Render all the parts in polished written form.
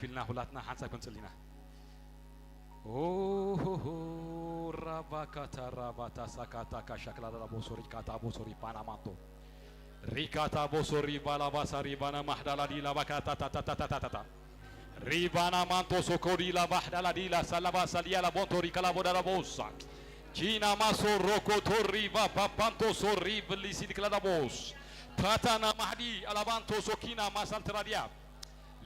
فيلنا هلاتنا حنسا كنسلينا أوه راباكاتا راباتا ساكاتا كشكل هذا بوسوري كاتا بوسوري بانا مانتو ريكاتا بوسوري بالا باساري بانا محدالا دي لا باكاتا تا تا تا تا تا تا ريبانا مانتو سوكوري لا محدالا دي لا سالابا ساليا لا بونتوري كلا بودا بوسا جينا ماسو روكو توري با بانتو سوري بليسي دي كلا بوس تاتانا مهدي الابانتو سوكينا ماسال تراديا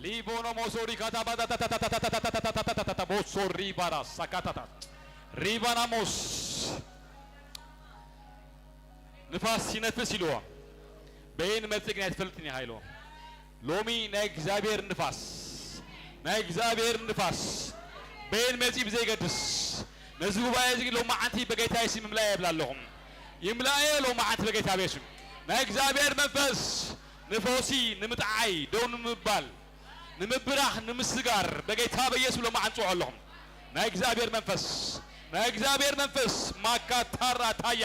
Libono mosori kata bada ta ta ta ta ta ta ta ta ta ta ta ta mosori bara sakata ta ribana mos ንፋስ ሲነፍስ ይለዋ በይን መጽግና ያትፈልጥኝ ሃይሎ ሎሚ ናይ እግዚአብሔር ንፋስ ናይ እግዚአብሔር ንፋስ በይን መጽ ይብዘ ይገድስ ነዝቡ ባይዝ ሎማ አንቲ በጌታ ይስም ምላይ ያብላለሁም ይምላየ ሎማ አንቲ በጌታ በስም ናይ እግዚአብሔር መንፈስ ንፎሲ ንምጣይ ደውን ምባል ንምብራህ ንምስጋር በጌታ በኢየሱስ ለማ አንጾ አለሁም ናይ እግዚአብሔር መንፈስ ማካታራ ታያ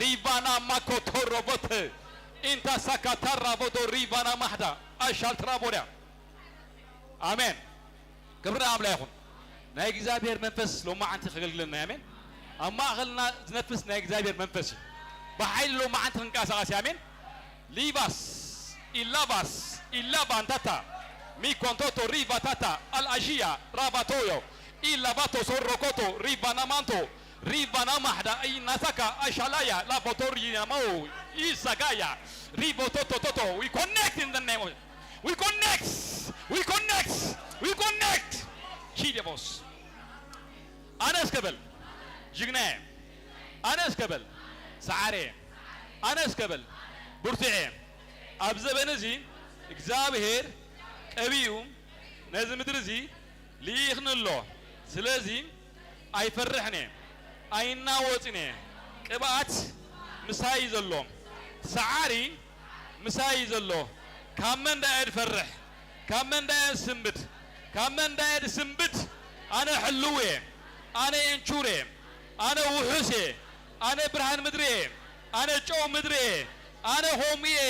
ሪቫና ማኮቶሮቦት ኢንታ ሳካታራ ቦዶ ሪቫና ማህዳ አሻል ትራቦዳ አሜን ክብር አምላክ ይሁን ናይ እግዚአብሔር መንፈስ ለማ አንተ ተገልግለና አሜን አማ አኸልና ዝነፍስ ናይ እግዚአብሔር መንፈስ በኃይል ለማ አንተ እንቃሳቃስ አሜን ሊባስ ኢላባንታታ ሚኮንቶቶ ሪቫታታ አልአሺያ ራባቶዮ ኢላባቶ ሶሮኮቶ ሪቫናማንቶ ሪቫና ማህዳ ኢናታካ አሻላያ ላቦቶሪ ያማው ኢሳጋያ ሪቦቶቶቶቶ we connect in the name of we connect ቺዲቦስ አነስከበል ጅግና አነስከበል ሰዓሬ አነስከበል ቡርቲኤ አብዘበነዚ እግዚአብሔር ቀቢዩ ነዝ ምድርዚ ሊኽንሎ ስለዚ አይፈርሕኔ አይናወጽኔ ቅባት ምሳይ ዘሎ ሰዓሪ ምሳይ ዘሎ ካመንዳ አይፈርሕ ካመንዳ ስምብት ካመንዳ ስምብት አነ ሕልዌ አነ እንቹሬ አነ ውሑሴ አነ ብርሃን ምድሬ አነ ጨው ምድሬ አነ ሆሚዬ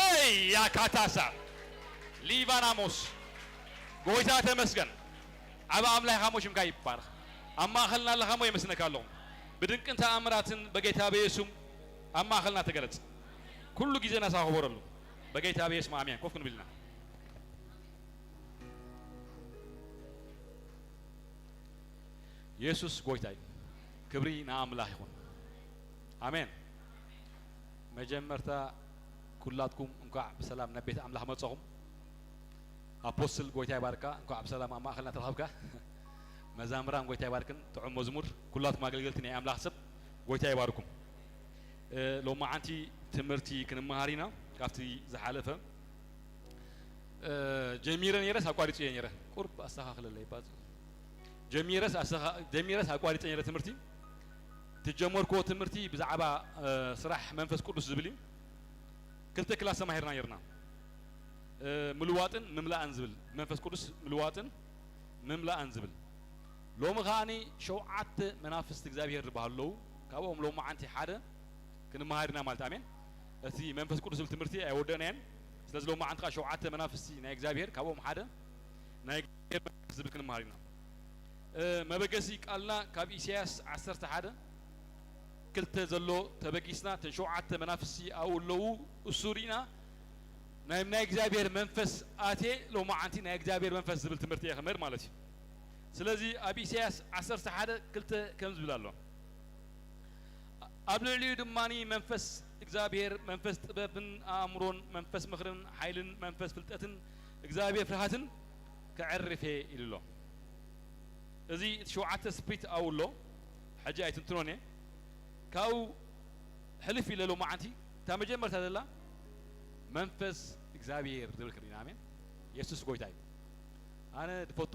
አይ ያካታሳ ሊባናሞስ ጎይታ ተመስገን አባ አምላክ ሐሞሽም ጋር ይባረክ አማ አኸልና ለሐሞ ይመስነካለው በድንቅን ተአምራትን በጌታ በኢየሱስ አማ አኸልና ተገለጽ ሁሉ ጊዜና ሳሆበረሉ በጌታ በኢየሱስ አሜን ኮፍኩን ቢልና ኢየሱስ ጎይታይ ክብሪና አምላክ ይሁን አሜን መጀመርታ ኩላትኩም እንኳን በሰላም ነቤት አምላክ መጽሁም አፖስትል ጎይታ ይባርካ እንኳን በሰላም አማ አኸልና ተረከብካ መዛምራን ጎይታ ይባርክን ጥዑም መዝሙር ኩላትኩም አገልግሎትን የአምላክ ሰብ ጎይታ ይባርኩም ሎማ አንቲ ትምርቲ ክንማሃሪና ካፍቲ ዘሐለፈ ጀሚረን የረስ አቋሪጽ የነረ ቁርብ አስተካክለለ ይባዝ ጀሚረስ አቋሪጽ የነረ ትምርቲ ትጀመርኮ ትምርቲ ብዛዕባ ስራሕ መንፈስ ቅዱስ ዝብል ክልተ ክላስ ሰማሂርና ይርና ምልዋጥን መምላአን ዝብል መንፈስ ቅዱስ ምልዋጥን መምላአን ዝብል ሎሚ ኻኒ ሸውዓተ መናፍስት እግዚአብሔር ባሃለው ካብኦም ሎሚ አንቲ ሓደ ክንማሃሪና ማለት አሜን እቲ መንፈስ ቅዱስ ዝብል ትምርቲ አይወደናን ስለዚህ ሎሚ አንቲ ሸውዓተ መናፍስት ናይ እግዚአብሔር ካብኦም ሓደ ናይ እግዚአብሔር ዝብል ክንማሃሪና መበገሲ ቃልና ካብ ኢሳይያስ 11 ክልተ ዘሎ ተበጊስና ተሸውዓተ መናፍስት አውለው እሱሪና ናይ እግዚአብሔር መንፈስ አቴ ሎማ አንቲ ናይ እግዚአብሔር መንፈስ ዝብል ትምርቲ የኸመር ማለት እዩ ስለዚህ አብ ኢሳይያስ 11 ክልተ ከም ዝብላሎ አብልዕልዩ ድማኒ መንፈስ እግዚአብሔር መንፈስ ጥበብን አእምሮን መንፈስ ምኽርን ኃይልን መንፈስ ፍልጠትን እግዚአብሔር ፍርሃትን ከዕርፌ ይልሎ እዚ ሸውዓተ ስፒሪት አውሎ ሕጂ አይትንትኖኔ ካው ሕልፍ ይለሎ ማዓንቲ ታመጀመርታ ዘላ መንፈስ እግዚአብሔር ዝብልክሪና አሜን ኢየሱስ ጎይታይ አነ ድፈቱ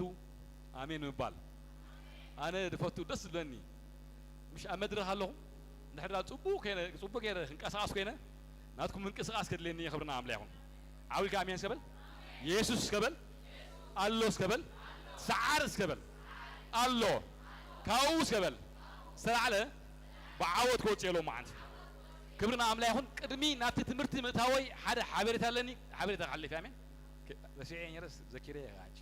አሜን ይባል አነ ድፈቱ ደስ ለኒ مش امدرخ አለሁ ንሕዳ ጽቡቅ ከነ እንቀሳቀስ ከነ ናትኩም እንቀሳቀስ ከድለኒ ይخبرنا አምላክ ይሁን አውልካ አሜን ስከበል ኢየሱስ ስከበል አሎ ስከበል ሰዓር ስከበል አሎ ካው ስከበል ሰላለ بعوض كوتشيلو معند كبرنا عملا يكون قدمي ناتي تمرتي متاوي حدا حابرت لني حابرت خلي فاهمين بس يعني يرس ذكريه يا حاج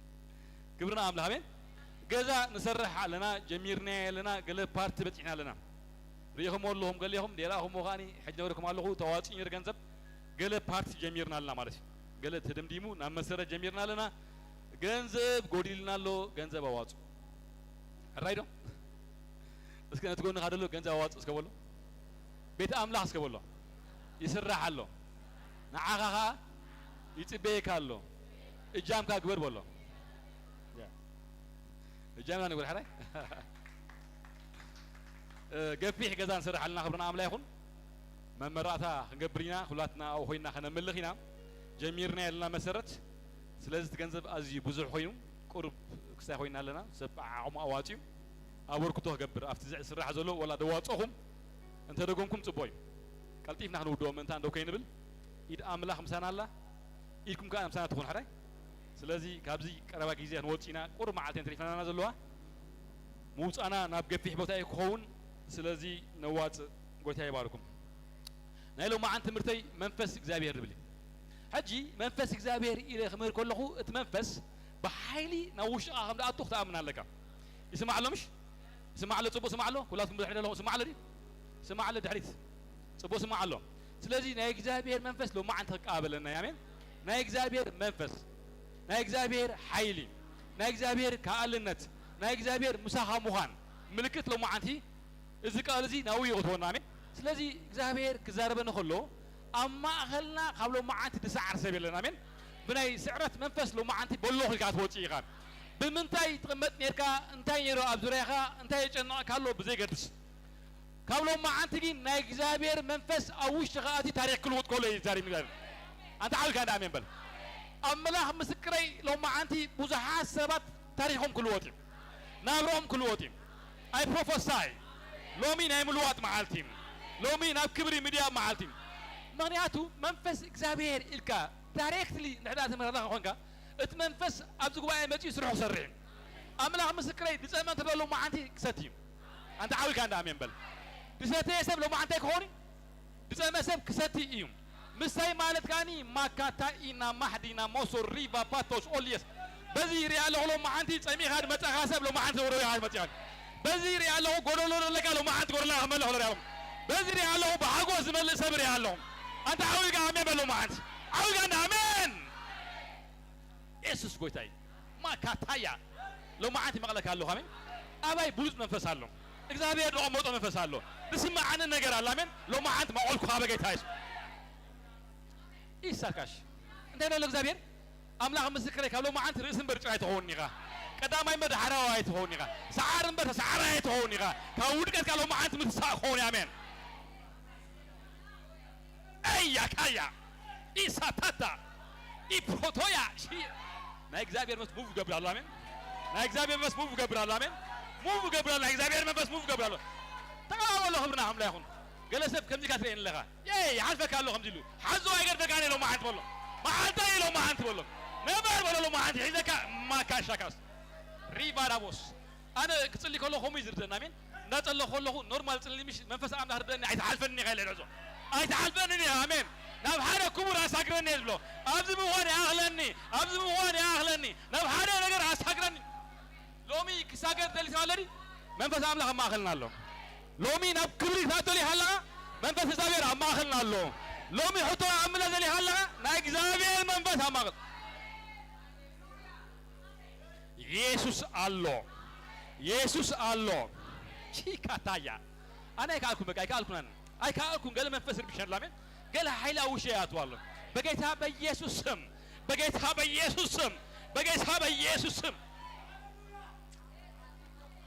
كبرنا أملاخ أمين جزا نسرح لنا جميرنا لنا قال بارت بتحنا لنا ريهم واللهم قال لهم ديراهم وغاني حج نوركم الله تواتين يرجنزب قال بارت جميرنا لنا مالتي قال تدم ديمو نام مسر جميرنا لنا جنزب قولي لنا له جنزب أواز الرايدو بس كنا تقول نخادلو جنزب أواز اسكبولو بيت أملاخ اسكبولو يسرح له نعاقها يتبيك له الجام كأكبر بولو الجام أنا أقول حري قفيح جزان سرح لنا خبرنا عملا يخون من مراتها خنقبرينا خلاتنا أو خوينا خنا ملخينا جميرنا لنا مسرت سلازت جنزب أزي بزر خوينو قرب كسا خوينا لنا سبع عم أواتيو أور كتوه قبر أفتزع سرح زلو ولا دواتهم أنت رقمكم تبوي قلتيف نحن ودو من تان دو كينبل إيد أملا خمسان الله إيدكم كان خمسان تكون حري سلازي كابزي كربا جيزي هنوتينا قرب معالتين تريفنا نازلوها موت أنا نابقى في حبوتاي كون سلازي نوات قوتاي باركم نايلو ما أنت مرتي منفس إكزابير ربلي حجي منفس إكزابير إلى خمر كله اتمنفس بحيلي نوش أهم لا تخت أمنا لك يسمع له مش سمع له صبوا سمع له كلاتكم بدحنا له سمع له دي سمع له دحريت صبوا سمع له سلازي نا إكزابير منفس لو ما أنت قابلنا يا مين نا إكزابير منفس نا إكزابير حيلي نا إكزابير كألنت نا إكزابير مساحة مهان ملكت لو ما أنتي إذا قال زي ناوي يغطونا مين سلازي إكزابير كزاربنا خلو أما أخلنا قبل ما أنتي تسعر سبيلنا مين بناي سعرت منفس لو ما أنتي بلوه الكات وجهي غان بمنتاي تقمت نيركا انتاي يرو أبزريخا انتاي جنا كله بزي قدس قبل ما أنتي جين نا إكزابير منفس أوش غاتي تاريخ كل وقت كله يزاري ميلاد أنت عارف كذا أمين بل أما لا مسكري لو ما أنتي بوزحات سبات تاريخهم كل وقت نابرهم كل وقت أي بروفيساي لو مين أي ملوات مع التيم لو مين أب كبري ميديا مع التيم مغنياتو منفس إكزابير إلكا دايركتلي نحن من هذا خونكا اتمنفس أبزقوا أي مجلس يسرحوا سرين أما لا مسكري دزما ترى لو ما أنتي كساتيم أنت عاوي كان أمين بل دزما سب لو ما أنتي كوني دزما سب كساتي إيوم مساي مالت كاني ما كاتا إنا مهدينا موسور ريفا باتوس أوليس بزيري على لو ما أنتي سامي هاد متى حسب لو ما أنتي وروي هاد متى بزيري على قولوا لك لو ما أنت قول لا هم له ولا بزيري على بعقوا زمل سبري على أنت عاوي كأمين بل لو ما أنت عاوي كأن أمين يسوع قوتاي ما كاتايا لو ما أنت مغلق هالو همين أباي بولس منفس هالو إكزابير لو موت منفس هالو بسمع عن النجار هالو همين لو ما أنت ما أقول خابة جيتايس إيساكاش أنت لو إكزابير أملاك مسكرك لو ما أنت رئيس برجع يتهونيغا كدام أي مدة حرا يتهونيغا سعر مدة سعر يتهونيغا كودك كلو ما أنت متساخون يا من أي يا كايا إيساتاتا إبروتويا شيء نا إكزابير مس موف قبل الله من نا إكزابير مس موف قبل الله من موف قبل الله إكزابير مس موف قبل الله تقول والله خبرنا هم لا يخون قال سب كم ذي كاترين لغا ياي عارفك قال له خم دلو حزوا يقدر تقاني لو ما أنت والله ما أنت لو ما أنت والله نبر ولا لو ما أنت إذا ما كاشكاس ريبا رابوس أنا كتسلي كله هم يزردنا مين نتسلي كله نورمال تسلي مش منفس عم نهردني عايز حلفني غير العزو عايز حلفني آمين نبحر كبر أساقرني يزبلو أبزم واني أغلني أبزم واني أغلني نبحر نجر أساقرني لومي كساقر تلي سالري منفس عم لهم ما أخلنا له لومي نب كبري ثاتولي هلا منفس زابير عم ما أخلنا له لومي حطوا عملا ذلي هلا نايك زابير منفس عم أخل يسوع الله يسوع الله شيء كتايا أنا يكالكم بقى يكالكم أنا يكالكم قال من فسر بشر لامن قال حيل أو شيء والله بقيتها بيسوع سم بقيتها بيسوع سم بقيتها بيسوع سم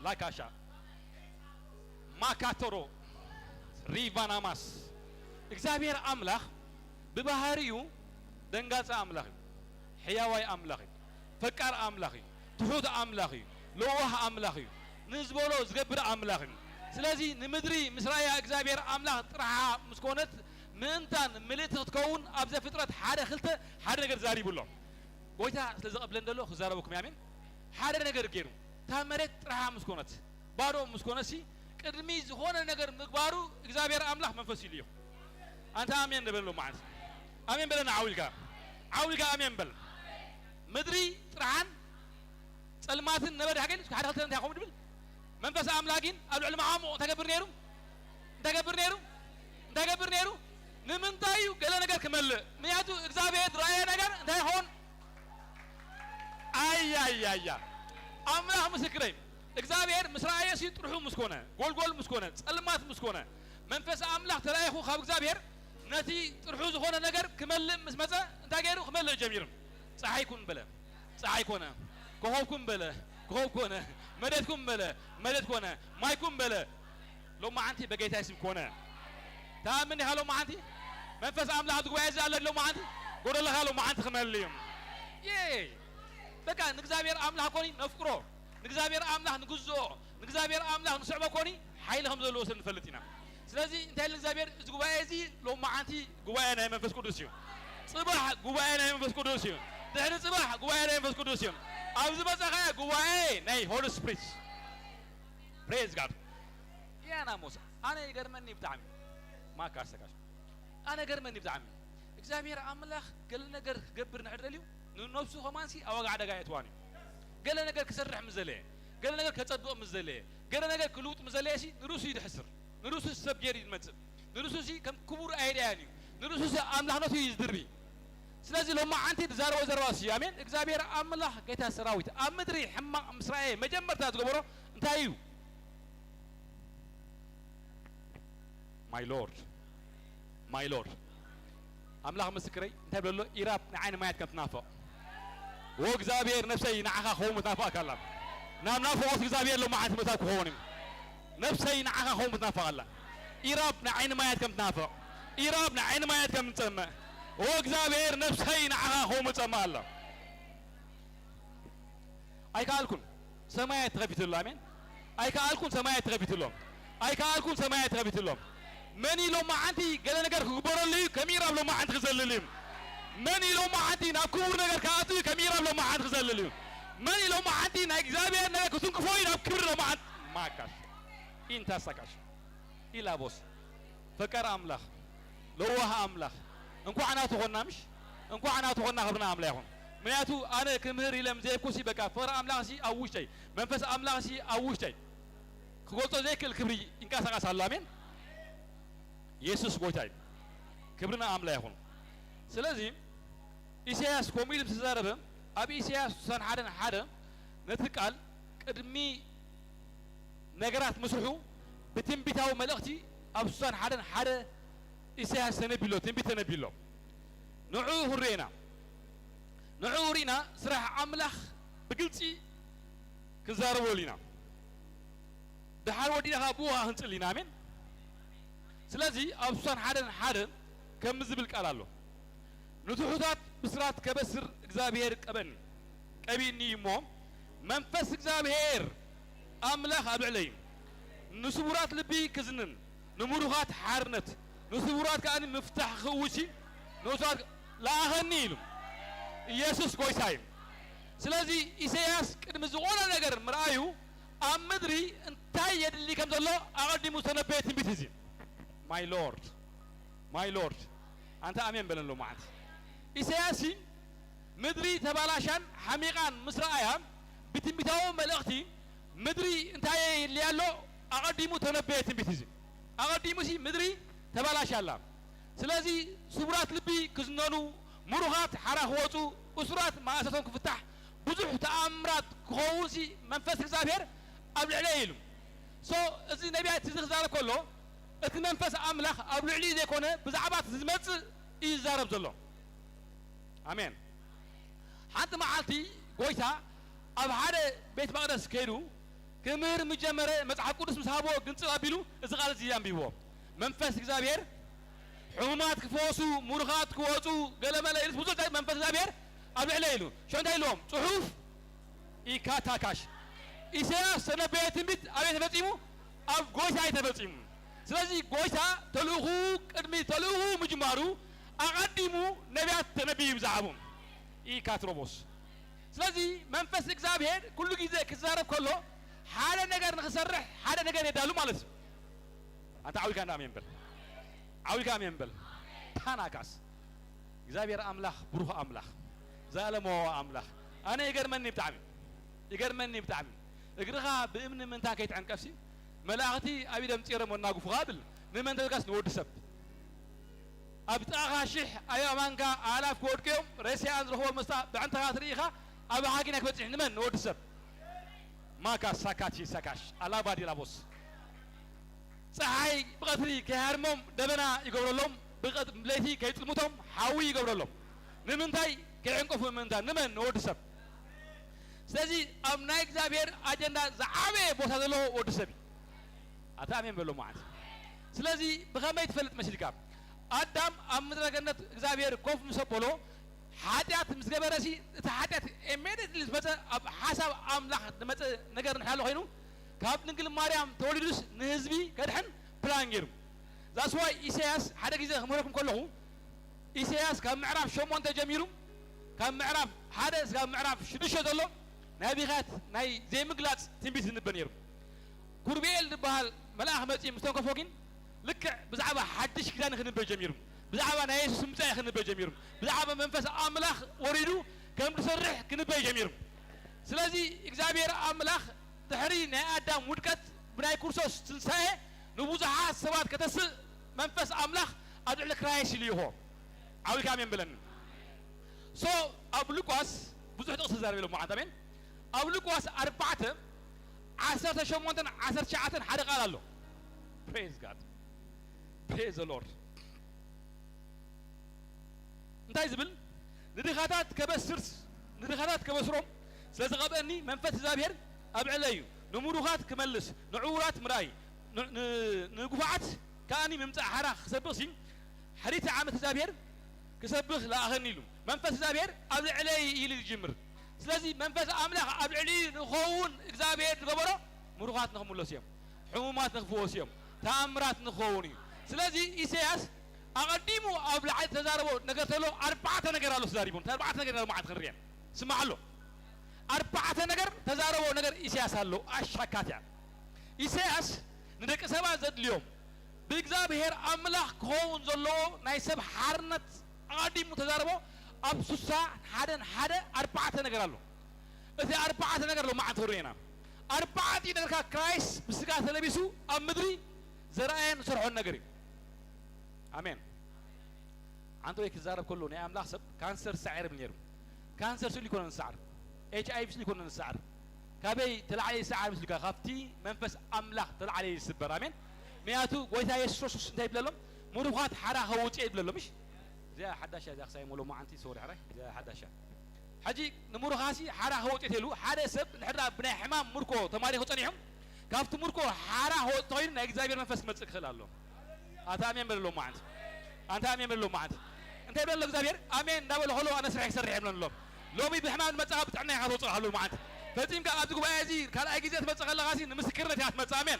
لا كاشا ما كاترو ريفانا ماس إكزابير أملاخ ببهاريو دنجاز أملاخ حياوي أملاخ فكر أملاخ تهود أملاخي لوه أملاخي نزبولو زغبر أملاخي سلازي نمدري مسرايا إكزابير أملاخ ترعا مسكونت منتان مليت تكون أبزا فترة حدا خلته حدا نجر زاري بولو قويتا سلازي قبلن دلو خزاربكم يامين حدا نجر كيرو تامرت ترعا مسكونت بارو مسكونسي قدمي زخونه نجر مقبارو إكزابير أملاخ منفسي ليو أنت آمين دبلو معنا آمين بلنا عاولكا أمين بل مدري ترعان ጸልማትን ነበድ ሀገል ሓደ ክልተ እንታይ ይኸውን ድብል መንፈስ ኣምላኪን ኣብ ልዕሊ መዓሙቕ ተገብር ነይሩ እንተገብር ነይሩ ንምንታይ እዩ ገለ ነገር ክመልእ ምክንያቱ እግዚአብሔር ራእየ ነገር እንታይ ይኸውን አያያያ አምላክ ምስክረኝ እግዚአብሔር ምስራኤል ሲጥሩሑ ምስኮነ ጎልጎል ምስኮነ ጸልማት ምስኮነ መንፈስ አምላክ ተራይኹ ካብ እግዚአብሔር ነቲ ጥርሑ ዝኾነ ነገር ክመልእ ምስ መፀ እንታይ ገይሩ ክመልእ ጀሚሩም ፀሓይኩን በለ ፀሓይ ኮነ ኮኸብኩም በለ ኮኸብ ኮነ መሬትኩም በለ መሬት ኮነ ማይኩም በለ ሎማ ዓንቲ በጌታ ስም ኮነ ታምን ያለው ማዓንቲ መንፈስ አምላክ ጉባኤ ያለ ሎማ ዓንቲ ጎደለኻ ሎማ ዓንቲ ክመልእዮም በቃ ንእግዚአብሔር አምላክ ኮኒ ነፍቅሮ ንእግዚአብሔር አምላክ ንግዝኦ ንእግዚአብሔር አምላክ ንስዕቦ ኮኒ ሓይል ከም ዘለዎ ስንፈልጥ ኢና ስለዚ እንታይ ለእግዚአብሔር እዚ ጉባኤ እዚ ሎማ ዓንቲ ጉባኤ ናይ መንፈስ ቅዱስ እዩ ጽባሕ ጉባኤ ናይ መንፈስ ቅዱስ እዩ ድሕሪ ጽባሕ ጉባኤ ናይ መንፈስ ቅዱስ እዩ ኣብዚ በፀኸ ጉባኤ ናይ ሆሊ ስፒሪት ፕሬዝ ጋድ ያና ሞሳ ኣነ ይገርመኒ ብጣዕሚ ማካሰካሽ ኣነ ገርመኒ ብጣዕሚ እግዚአብሔር አምላክ ገለ ነገር ክገብር ንዕደልዩ ንነፍሱ ኸማንሲ ኣወጋዕ ደጋ የትዋን እዩ ገለ ነገር ክሰርሕ ምዘለየ ገለ ነገር ከጸድቕ ምዘለየ ገለ ነገር ክልውጥ ምዘለየ ሲ ንሩሱ ይድሕስር ንሩሱ ሰብ ጌር ይመጽእ ንሩሱ ሲ ከም ክቡር ኣይድያን እዩ ንሩሱ ሲ ኣምላኽነቱ ይዝድርቢ ስለዚ ሎማ ዓንቲ ትዛረቦ ዘረባ ሲ ኣሜን እግዚአብሔር አምላክ ጌታ ሰራዊት ኣብ ምድሪ ሕማቕ ምስራኤል መጀመርታ ዝገበሮ እንታይ እዩ ማይ ሎርድ አምላክ ምስክረይ እንታይ ብለሎ ኢራብ ንዓይኒ ማየት ከም ትናፍቕ ወእግዚአብሔር ነፍሰይ ንዓኻ ክኸውን ትናፍቕ ኣላ ናብ ናፍቆት እግዚአብሔር ሎማ ዓንቲ ምእታው ክኸውን እዩ ነፍሰይ ንዓኻ ክኸውን ትናፍቕ ኣላ ኢራብ ንዓይኒ ማየት ከም ትናፍቕ ኢራብ ንዓይኒ ማየት ከም ትጸምእ ወእግዚአብሔር ነፍሰይ ንዓኻ ክኸውን ትጸምእ ኣላ ኣይከኣልኩን ሰማያት ተኸፊትሎ ኣሜን ኣይከኣልኩን ሰማያት ተኸፊትሎም ኣይከኣልኩን ሰማያት ተኸፊትሎም من يلوم معانتي قال نجار كبر لي كميرا لو ما عند خزل لي من يلوم معانتي ناكور نجار كاتي كميرا لو ما عند خزل لي من يلوم معانتي نجزابي نجار كسون كفوي ناكور لو ما عند ما كاش إنت سكاش إلا بوس فكر أملاخ لوها أملاخ إنكو أنا تغنى مش إنكو أنا تغنى خبرنا أملاخهم مناتو أنا كمهر إلى مزاي كوسي بكا فر أملاخ شيء أو شيء منفس أملاخ شيء أو شيء قلت ذيك الكبري إنك سكاش الله ኢየሱስ ጌታ ክብርና አምላክ ይሁን ስለዚህ ኢሳይያስ ኮሚል ተዛረበ አብ ኢሳይያስ ሰን ሓደ ነቲ ቃል ቅድሚ ነገራት መስርሑ በትንቢታው መልእክቲ አብ ሰን ሓደ ኢሳይያስ ተነቢሎ ትንቢት ተነቢሎ ንዑ ሁሬና ስራሕ አምላክ ብግልጺ ክዛረበሊና ድሓር ወዲና ቡሃ ህንጽሊና አሜን ስለዚህ አብሷን ሓደ ከም ዝብል ቃል አሎ ንትሑታት ብስራት ከበስር እግዚአብሔር ቀቢኒ እሞ መንፈስ እግዚአብሔር አምላክ አብዕለይ ንስቡራት ልቢ ክዝንን ንሙሩኻት ሓርነት ንስቡራት ከአኒ ምፍታሕ ክውሲ ንውሳት ላአኸኒ ኢሉ ኢየሱስ ጌታዬ ስለዚህ ኢሳይያስ ቅድሚ ዝኾነ ነገር ምርአዩ ኣብ ምድሪ እንታይ የድሊ ከም ዘሎ ኣቐዲሙ ዝተነበየ ትንቢት እዚ My Lord أنت أمين بلن معت إسياسي مدري تبالاشان حميقان مسرائيا بتنبتاو ملأختي مدري انتاي اللي قالو أقدمو تنبيه تنبتيزي أقدمو سي مدري تبالاشان لا سلازي سبرات لبي كزنانو مروحات حراخواتو أسرات ما أساسون كفتح بزح تأمرات كخوصي منفس الزابير قبل عليهم إذا نبيات تزغزار كله እቲ መንፈስ አምላክ ኣብ ልዕሊ ዘይኮነ ብዛዕባት ዝመጽእ ይዛረብ ዘሎ አሜን ሓንቲ መዓልቲ ጎይታ ኣብ ሓደ ቤት መቅደስ ከይዱ ክምህር ምጀመረ መጽሓፍ ቅዱስ ምሳቦ ግንጽል ኣቢሉ እዚ ቃል እዚ አንቢቦ መንፈስ እግዚአብሔር ሕሙማት ክፈወሱ ሙሩኻት ክወጹ ገለመለ ኢልስ ብዙ መንፈስ እግዚአብሔር ኣብ ልዕሊ ኢሉ ሸንታይ ኢሎም ጽሑፍ ኢካታካሽ ኢሳይያስ ተነበየ ትንቢት ኣበይ ተፈጺሙ ኣብ ጎይታ ተፈጺሙ ስለዚህ ጎይታ ተልእኹ ቅድሚ ተልእኹ ምጅማሩ ኣቐዲሙ ነቢያት ተነቢዩ ብዛዕቦም ኢካትሮቦስ ስለዚህ መንፈስ እግዚአብሔር ኩሉ ጊዜ ክዛረብ ከሎ ሓደ ነገር ንኽሰርሕ ሓደ ነገር የዳሉ ማለት እዩ አንተ ዓዊካ አሜን በል ታናካስ እግዚአብሔር አምላክ ብሩህ አምላክ ዘላለሞ አምላክ ኣነ ይገርመኒ ብጣዕሚ يقرمني بتعمل اقرها بامن من تان كيت عن كفسي ملاختي ابي دم تيرم وناقف قابل نمن تلقاس نود سب ابتاغا شح ايا مانكا الاف كودكم ريسي انزر هو مستا بعنتها تريخه ابي حاجينك بتصح نمن نود سب ما كا ساكاتي ساكاش على بادي لابوس ፀሐይ ብቀትሪ ከሃርሞም ደበና ይገብረሎም ብቀት ለይቲ ከይጥልሙቶም ሓዊ ይገብረሎም ንምንታይ ከዕንቆፉ ምንታይ ንመን ወዲ ሰብ ስለዚ ኣብ ናይ እግዚአብሔር አጀንዳ ዝዓበየ ቦታ ዘለዎ ወዲ ሰብ ኣታሜን በሎ ማለት ስለዚ ብኸመይ ትፈልጥ መስልካ አዳም ኣብ ምድረ ገነት እግዚአብሔር ኮፍ ምሰበሎ ኃጢአት ምስ ገበረሲ እቲ ኃጢአት ኢሚዲየትሊ ዝመፀ ኣብ ሓሳብ ኣምላኽ ዝመፀ ነገር ንሓሎ ኮይኑ ካብ ድንግል ማርያም ተወሊዱስ ንህዝቢ ከድሕን ፕላን ገይሩ ዛስ ዋይ ኢሳያስ ሓደ ግዜ ክምረኩም ከለኹ ኢሳያስ ካብ ምዕራፍ 8 ጀሚሩ ካብ ምዕራፍ 1 እስካብ ምዕራፍ 6 ዘሎ ነቢያት ናይ ዘይምግላጽ ትንቢት ዝንበብ ነይሩ ጉርቤል ዝበሃል መልአኽ መጺ ምስ ተንከፎ ግን ልክዕ ብዛዕባ ሓድሽ ኪዳን ክንበብ ጀሚሩ ብዛዕባ ናይ ኢየሱስ ምጽኣይ ክንበብ ጀሚሩ ብዛዕባ መንፈስ ኣምላኽ ወሪዱ ከም ዝሰርሕ ክንበብ ጀሚሩ ስለዚ እግዚአብሔር ኣምላኽ ድሕሪ ናይ ኣዳም ውድቀት ብናይ ክርስቶስ ትንሳኤ ንብዙሓት ሰባት ከተስእ መንፈስ ኣምላኽ ኣብ ልዕሊ ክራይስ ኢልይሆ ዓብይ ካሜን ብለኒ ሶ ኣብ ሉቃስ ብዙሕ ጥቕሲ ተዛረበሎም ማለት ኣሜን ኣብ ሉቃስ 4 18 19 ሓደ ቃል ኣሎ ፕሬዝ ጋድ ፕሬዝ ዘ ሎርድ እንታይ ዝብል ንድኻታት ከበስርስ ንድኻታት ከበስሮም ስለዝቐበአኒ መንፈስ እግዚአብሔር ኣብ ዕለዩ ንምሩኻት ክመልስ ንዕውራት ምራይ ንጉፋዓት ከኣኒ ምምፃእ ሓራ ክሰብኽ ሲ ሓዲተ ዓመት እግዚአብሔር ክሰብኽ ለኣኸኒ ኢሉ መንፈስ እግዚአብሔር ኣብ ልዕለይ ኢሉ ይጅምር ስለዚ መንፈስ ኣምላኽ ኣብ ልዕሊ ንኸውን እግዚአብሔር ዝገበሮ ምሩኻት ንኽምለሱ እዮም ሕሙማት ንኽፍወሱ እዮም ተኣምራት ንኽኸውን እዩ ስለዚ ኢሳያስ ኣቐዲሙ ኣብ ላዕሊ ተዛረቦ ነገር ተሎ 4 ነገር ኣሎ ተዛሪቡ 4 ነገር ማለት ክንርየን ስማዕ ኣሎ 4 ነገር ተዛረቦ ነገር ኢሳያስ ኣሎ ኣሻካትያ ኢሳያስ ንደቂ ሰባት ዘድልዮም ብእግዚአብሔር ኣምላኽ ክኸውን ዘለዎ ናይ ሰብ ሓርነት ኣቐዲሙ ተዛረቦ ኣብ 61 ነገር ኣሎ እቲ 4 ነገር ሎ ማዓት ክርየና 4 ነገርካ ክራይስ ብስጋ ተለቢሱ ኣብ ምድሪ ዘርአየን ዝሰርሖን ነገር እዩ አሜን አንተ ወይ ክዛረብ ከሎ ናይ ኣምላኽ ሰብ ካንሰር ሳዕር ብነይሩ ካንሰር ስሉ ይኮነን ሳዕር HIV ስሉ ይኮነን ሳዕር ካበይ ተላዓለ ሳዕር ምስልካ ካብቲ መንፈስ ኣምላኽ ተላዓለ ይስበር አሜን ምያቱ ጎይታ ኢየሱስ ክርስቶስ እንታይ ብለሎም ምሩኻት ሓራ ከውጭ ይብለሎም እሺ እዚኣ ሓዳሻ እዚኣ ክሳይ ሞሎ ማዓንቲ ሶሪ ሓራይ እዚኣ ሓዳሻ ሕጂ ንምሩኻሲ ሓራ ከውጭ ይሉ ሓደ ሰብ ንሕዳ ብናይ ሕማም ምርኮ ተማሪኹ ፀኒሖም ካብቲ ምርኮ ሓራ ከውጭ ኮይኑ ናይ እግዚአብሔር መንፈስ ክመጽእ ክኽእል ኣሎ ኣታ ኣሜን በለሎም ማዓንቲ አንተ አሜን በለሎም ማዓንቲ እንታይ በለሎ እግዚአብሔር አሜን እንዳበለ ሆሎ ኣነ ስራሕ ክሰርሕ ይብለሎም ሎሚ ብሕማም መጽኣ ብጥዕና ኢኻ ትወፅእ ኣሎ ማዓንቲ ፈጺምካ ኣብዚ ጉባኤ እዚ ካልኣይ ግዜ ትመጽእ ከለኻ ሲ ንምስክርነት ኢኻ ትመጽእ ኣሜን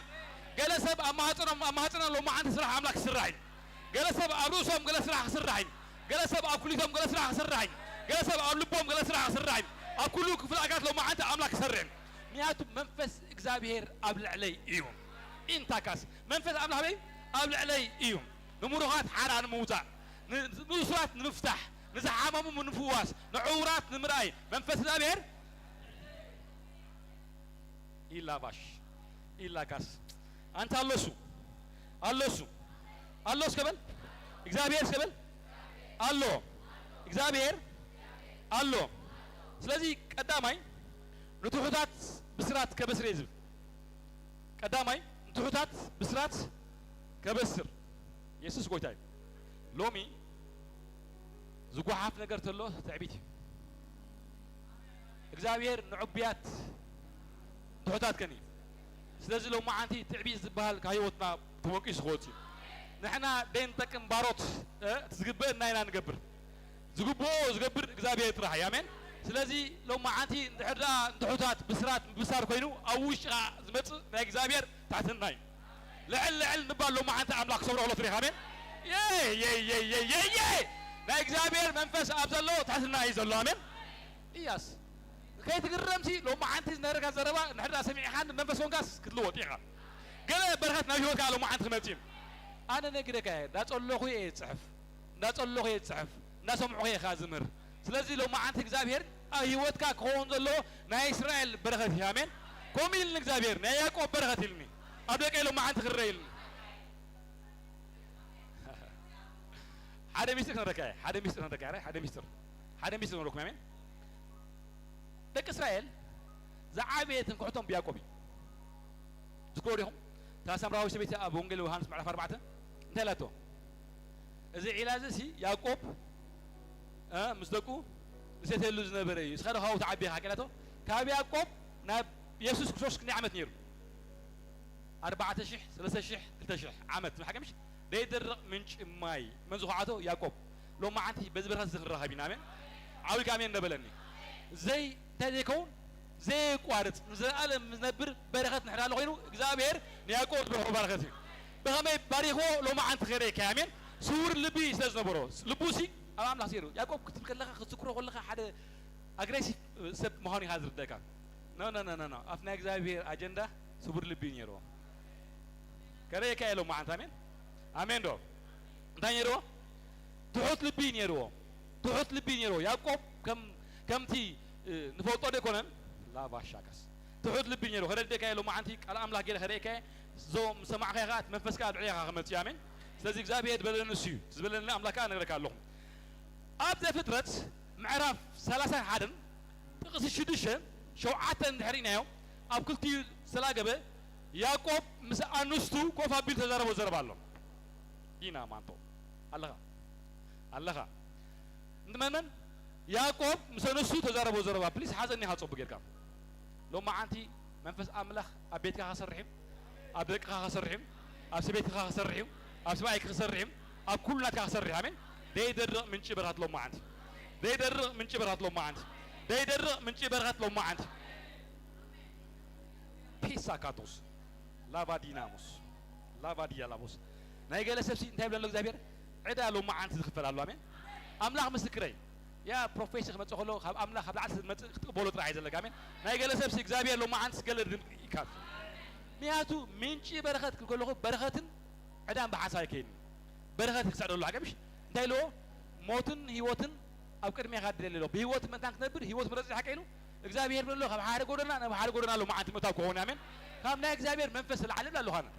ገለ ሰብ ኣብ ማህፀኖም ሎ ማዓንቲ ስራሕ ኣምላክ ክስራሕ እዩ ገለ ሰብ ኣብ ርእሶም ገለ ስራሕ ክስራሕ እዩ ገለ ሰብ ኣብ ኩሊቶም ገለ ስራሕ ክስራሕ እዩ ገለ ሰብ ኣብ ልቦም ገለ ስራሕ ክስራሕ እዩ ኣብ ኩሉ ክፍለ ኣካላት ሎ ማዓንቲ ኣምላክ ክሰርሕ ምክንያቱ መንፈስ እግዚአብሔር ኣብ ልዕለይ እዩ ኢንታካስ መንፈስ ኣምላኽ በይ ኣብ ልዕለይ እዩ ንምሩኻት ሓራ ንምውፃእ ንእሱራት ንምፍታሕ ንዝሓመሙ ንምፍዋስ ንዕውራት ንምርኣይ መንፈስ እግዚአብሔር ኢላባሽ ኢላካስ አንተ አሎሱ ከበል እግዚአብሔር ከበል አሎ እግዚአብሔር አሎ ስለዚህ ቀዳማይ ንትሑታት ብስራት ከበስር ይዝብ ቀዳማይ ንትሑታት ብስራት ከበስር ኢየሱስ ጎይታይ ሎሚ ዝጓሓፍ ነገር ተሎ ትዕቢት እግዚአብሔር ንዑብያት ትሑታት ከኒ ስለዚ ሎ ማዓንቲ ትዕቢት ዝበሃል ካህይወትና ተወቂሱ ክወፅ ንሕና ደን ጠቅም ባሮት ትዝግብእ እናይና ንገብር ዝግብኦ ዝገብር እግዚአብሔር ጥራሕ እዩ አሜን ስለዚ ሎ ማዓንቲ እንድሕር ደኣ ንትሑታት ብስራት ብሳር ኮይኑ ኣብ ውሽጢኻ ዝመፅእ ናይ እግዚአብሔር ታሕትና እዩ ልዕል ንባል ሎ ማዓንቲ ኣምላኽ ክሰብሮ ከሎ ትሪኢኻ አሜን ናይ እግዚአብሔር መንፈስ ኣብ ዘሎ ታሕትና እዩ ዘሎ አሜን ኢያስ ከይትግረምሲ ሎ ማዓንቲ ዝነበረካ ዘረባ ንሕዳ ሰሚዕኻን መንፈስ ወንጋስ ክትልወጥ ኢኻ ገለ በረኸት ናብ ሂወትካ ሎ ማዓንቲ ክመፅእ ኣነ ነግደካ እንዳፀለኹ እየ ዝፅሕፍ እንዳሰምዑ እየ ካ ዝምህር ስለዚ ሎ ማዓንቲ እግዚአብሔር هيوتك كون زلو نا إسرائيل بركة آمين كوميل نكزابير نا يعقوب بركة إلني أبدك إلو ما عند خريل هذا ميستر نركاه هذا ميستر نركاه هذا ميستر نروك آمين دك إسرائيل زعابية تنقطهم بيعقوبي ذكرهم تاسم راوي سبيت أبو إنجيل وهانس مع فربعته ثلاثة إذا علاجه يعقوب مصدقو نسيتلو زنبري سخر هاو تعبي حكيلاته كاب يعقوب ناب يسوع كريستوس نعمت نيرو 4000 3000 عمت ما حكمش ديدر منش ماي من زخاته يعقوب لو ما عندي بزبرها زغرها بينا امين عاوي كامين نبلني زي تديكون زي قوارت زعلم نبر بركات نحرا له غيرو اغزابير يعقوب بركته بهمي باريخو لو ما عند خير كامين سور لبي سنبرو لبوسي أمام لحسيرو يعقوب كنت مكلخ خذكره ولا حدا أجريسيف سب مهاني هذا الدكا no أفنى إغزابير أجندة سور لبي نيرو كره كايلو ما عند آمين دو تانيرو تحط لبي نيرو يعقوب كم تي نفوتو ده كونن لا باشاكس تحط لبي نيرو خرج ده كايلو ما عندي على أملاك جل خريك زوم سمع خيرات منفس كاد عليها خمسة آمين سلزق زابير بلنا نسيو زبلنا أملاكنا نقدر كارلهم أبدأ فترة معرف ثلاثة حدن تقص الشدشة شو عتن هرينا يوم أب كل تي سلاجبه يعقوب مس أنستو كوفا بيل تجارب وزرب الله دينا مانتو الله نمنن يعقوب مس أنستو تجارب وزرب بليز هذا النهاية صوب بقيركم لو ما أنتي منفس أملاك أبيتك خسر رحم أبيك خسر رحم أبسبيتك خسر رحم أبسمعك خسر رحم أب كلنا خسر رحم ديدر من شبرات لو ما عندي ديدر من شبرات لو ما عندي ديدر من شبرات لو ما عندي بيسا كاتوس لا باديناموس لا باديا لابوس نايجل سبسي انتهي بلان لك زابير عدا لو ما عندي تخفل الله امين املاح مسكري يا بروفيسور ما تقولوا خاب املاح خاب العسل ما تقبلوا تراعي زلك امين نايجل سبسي زابير لو ما عندي سقل يكاف مياتو من شبرات كله بركات عدا بحساي كين بركات يسعد الله عجبش دايلو موتن هيوتن أو كرمي غادر له بهيوت من تانك نبر هيوت مرزق حكيلو إجزابير بقول له خب حارق قدرنا أنا حارق قدرنا له ما عند متاكو هون أمين خم نا إجزابير منفس العالم لا له هنا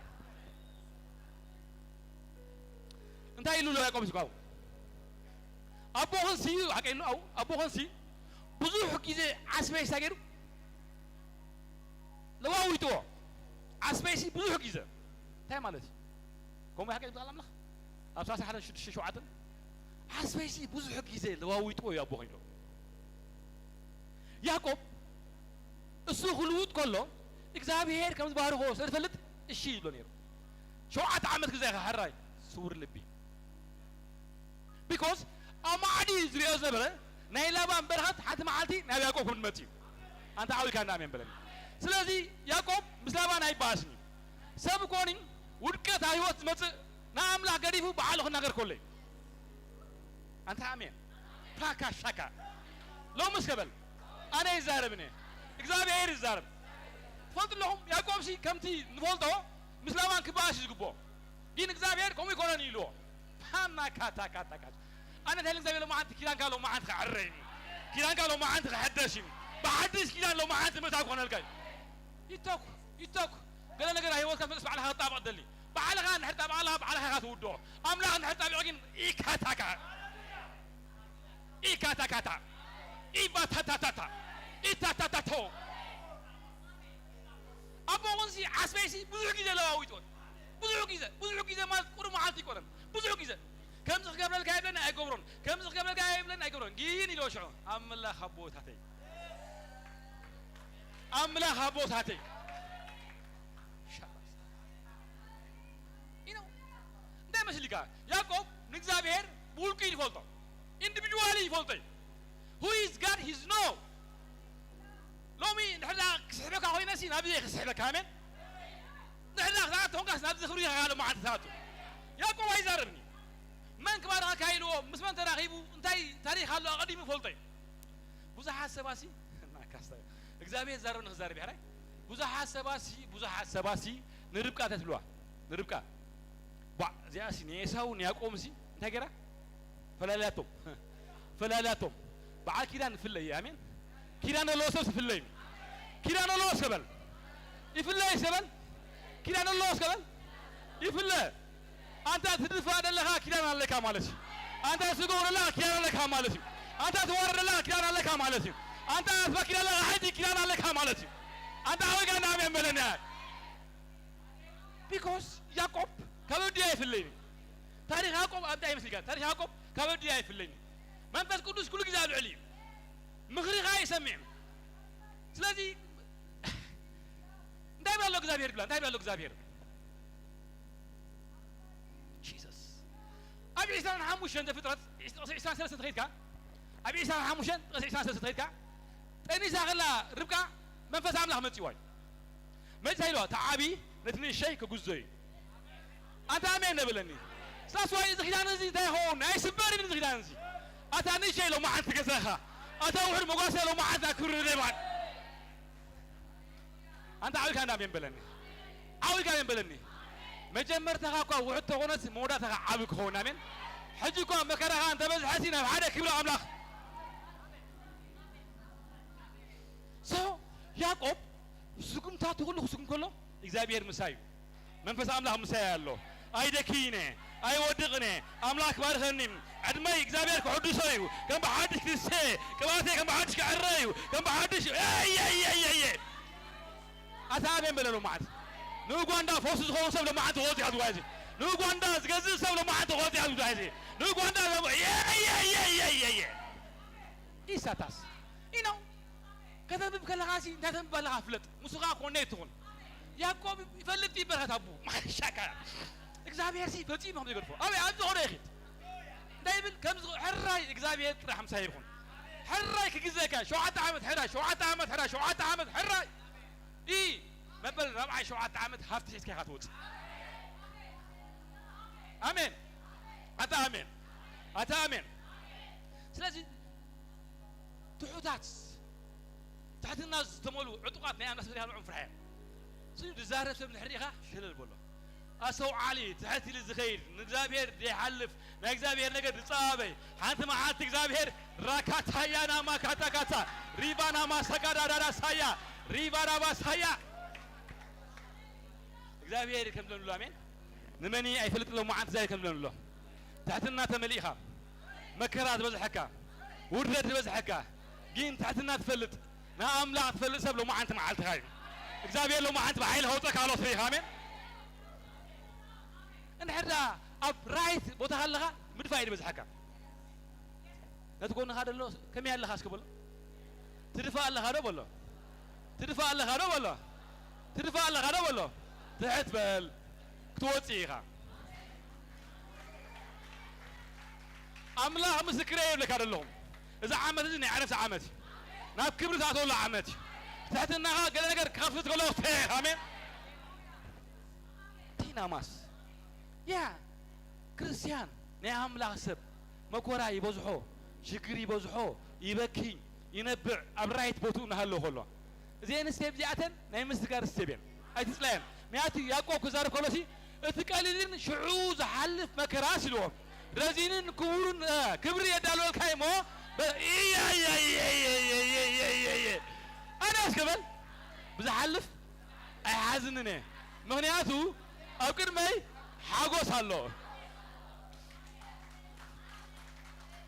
أنت هيلو له يقوم سكوا أبو هنسي حكيلو أو أبو هنسي بزوج كذا عسبي ساجرو لو هو يتوه عسبي سي بزوج كذا تاي مالتي كم حكيلو تعلم له أبصار حدا شو عدن حسبيسي بزح كيزي لواويت يا أبو غيره يعقوب السوق الود كله إجزابير كم بحر هو سرفلت الشيء لونير شو عتعمد كذا حراي سور لبي because أما عادي زريعة زبرة نايلا بام برهت حتى ما عالتي نبي يعقوب من متي أنت عاوي كان نامين بلني سلازي يعقوب مسلما ناي باسني سب كونين ودك تايوت مت نام لا قريبو بعلق نجار كله أنت عمين فاكا شكا لو مسكبل أنا يزاربني إجزابير يزارب فضل لهم يعقوب شيء كم تي نفولتو مسلمان كباش يجبو دين إجزابير كم يكونن يلو فانا كاتا أنا تهلك إجزابير لو ما عندك كيران قالوا ما عندك عرّيني كيران قالوا ما عندك حداشين بعدش كيران لو ما عندك متاكون الجاي يتوك قال أنا قال هي وقت ما اسمع لها طابع دلي بعلها نحط بعلها هات ودو أملا نحط بعجين إيكاتاكا إيكاتا إيباتاتا إيتاتاتو أبو غنسي عسبيسي بزوجي لا ويتون بزوجي ما كورو ما عندي كورن بزوجي كم زخ قبل الجايب لنا أيقبرون كم زخ قبل الجايب لنا أيقبرون جيني لو شو أملا خبوت هاتي ده مسلكا يعقوب نجزابير بولكين فولتو individually فولتي who is God his no لو مين نحلا سحبك هاي ناسي نبي سحبك كامل نحلا ذات هونك نبي خريها قالوا ما عاد ذاته يعقوب هاي زاربني من كبار هكايلو مسمن تراخيبو انتي تاريخ هالو قديم فولتي بوزح سباسي ناكاستا እግዚአብሔር ዘርብን خزارب يحري بوزح سباسي نربكا تتبلوا نربكا زياسي نيساو نياقوم سي انت غيرا فلالاتهم بعد كده نفل يا امين كيران الله سوس في الليل كيران الله سبل يفلا سبل كيران الله سبل يفلا أنت تدفع الله كيران الله كمالتي أنت تقول الله كيران الله كمالتي أنت تورد الله كيران الله كمالتي أنت تفكر الله حدي كيران الله كمالتي أنت أقول أنا أمين بلنا because يعقوب كبدي في الليل تاريخ يعقوب أبدأ يمسك تاريخ يعقوب كبدي في الليل ما أنت تقولش كل جزء عليم مغري غاي سمع سلازي دايما لو زابير بلان دايما لو زابير جيسس أبي إنسان حموش عند فترة إنسان ثلاثة تخيل أبي إنسان حموش عند إنسان ثلاثة تخيل أني سأقول ربكا منفس عمله متي واي متى هيلو تعبي نتني شيء كجزء أنت أمين نبلني ساسوي إذا خدنا نزي ده هون أي سباري من خدنا نزي أتاني شيء لو ما عندك كذا أتوهر مقاسة لو ما عندك كل ريبان أنت عاوي كان أمين بلني عاوي كان بلني مجمر تخاقوا وحتى غنس مودا تخاعوي كون أمين حجكوا مكرها أنت بس حسينا هذا كبر أملاخ سو يعقوب سكم تقول سكم كله إخزابير مسايو منفس أملاخ مسايا له أي دكينة أي ودقنة أملاك بارخنيم عدمي إخزابير كحدثايو كم بحادش كسي كماتي كم بحادش كعرايو كم بحادش أي أتابين بللو معد نوغواندا فوسس خو سب لما عاد غوتي عاد واجي نوغواندا زغز سب لما عاد غوتي عاد واجي نوغواندا إيساتاس إنو كذا بكلا غاسي نادم بلا غفلت مسوغا كونيتون يعقوب يفلت يبرها ابو ما شاكا اكزابير سي فلتي ما يقرفو ابي عبد غوريخت دايما كم حراي اكزابير رحم سايبون حراي كجزاكا شو عاد عامد حراي شو عاد عامد حراي شو عاد عامد حراي اي ما بل ربعي شو عاد عامد هافتي كي خاتوت امين اتا امين اتا امين سلازي تحوتات تحت الناس تمولوا عطقات نيا الناس اللي هالعمر فرحان سيد زهرة من الحريقة شلل بولو أسو علي تحت الزخير نجابير يحلف نجابير نقدر تصابي حنت ما حنت نجابير راكات هيا نما كاتا كاتا ريبا نما سكادا دادا سايا ريبا نما سايا نجابير كم لون لامين نمني أي فلت لو ما عند زي كم لون له تحت الناس مليها مكرات بزحكة وردت بزحكة جين تحت الناس فلت نعم لا تفلس لو ما أنت معلت هاي إخزابير لو ما أنت بعيل هوتك على صريخ آمين نحردا أب رايت بوتهالها مدفايد بس حكا لا تكون هذا اللو كم يهلا خاص قبل تدفع الله هذا ولا تدفع الله هذا ولا تدفع الله هذا ولا تحت بال توتيها أملا مسكرين لك هذا اللهم إذا عمتي نعرف عمتي ناب كبر تعطوا الله عمتي تحت النها قال نقدر كافت قالوا فيه آمين تينا ماس يا كريستيان نعم لا سب مكورا يبزحو شكري يبزحو يبكي ينبع أبرايت بوتون هالو هلا زين السيب جاتن نعم مستقر السيبين أي تسلم مياتي ياكو كزار كولوسي اتقالين شعوز حلف مكراس لهم رزينين كورن كبري يدالو الكايمو أنا أسكبل بزحلف أحزنني مغنياتو أو كرمي حاجوس هالو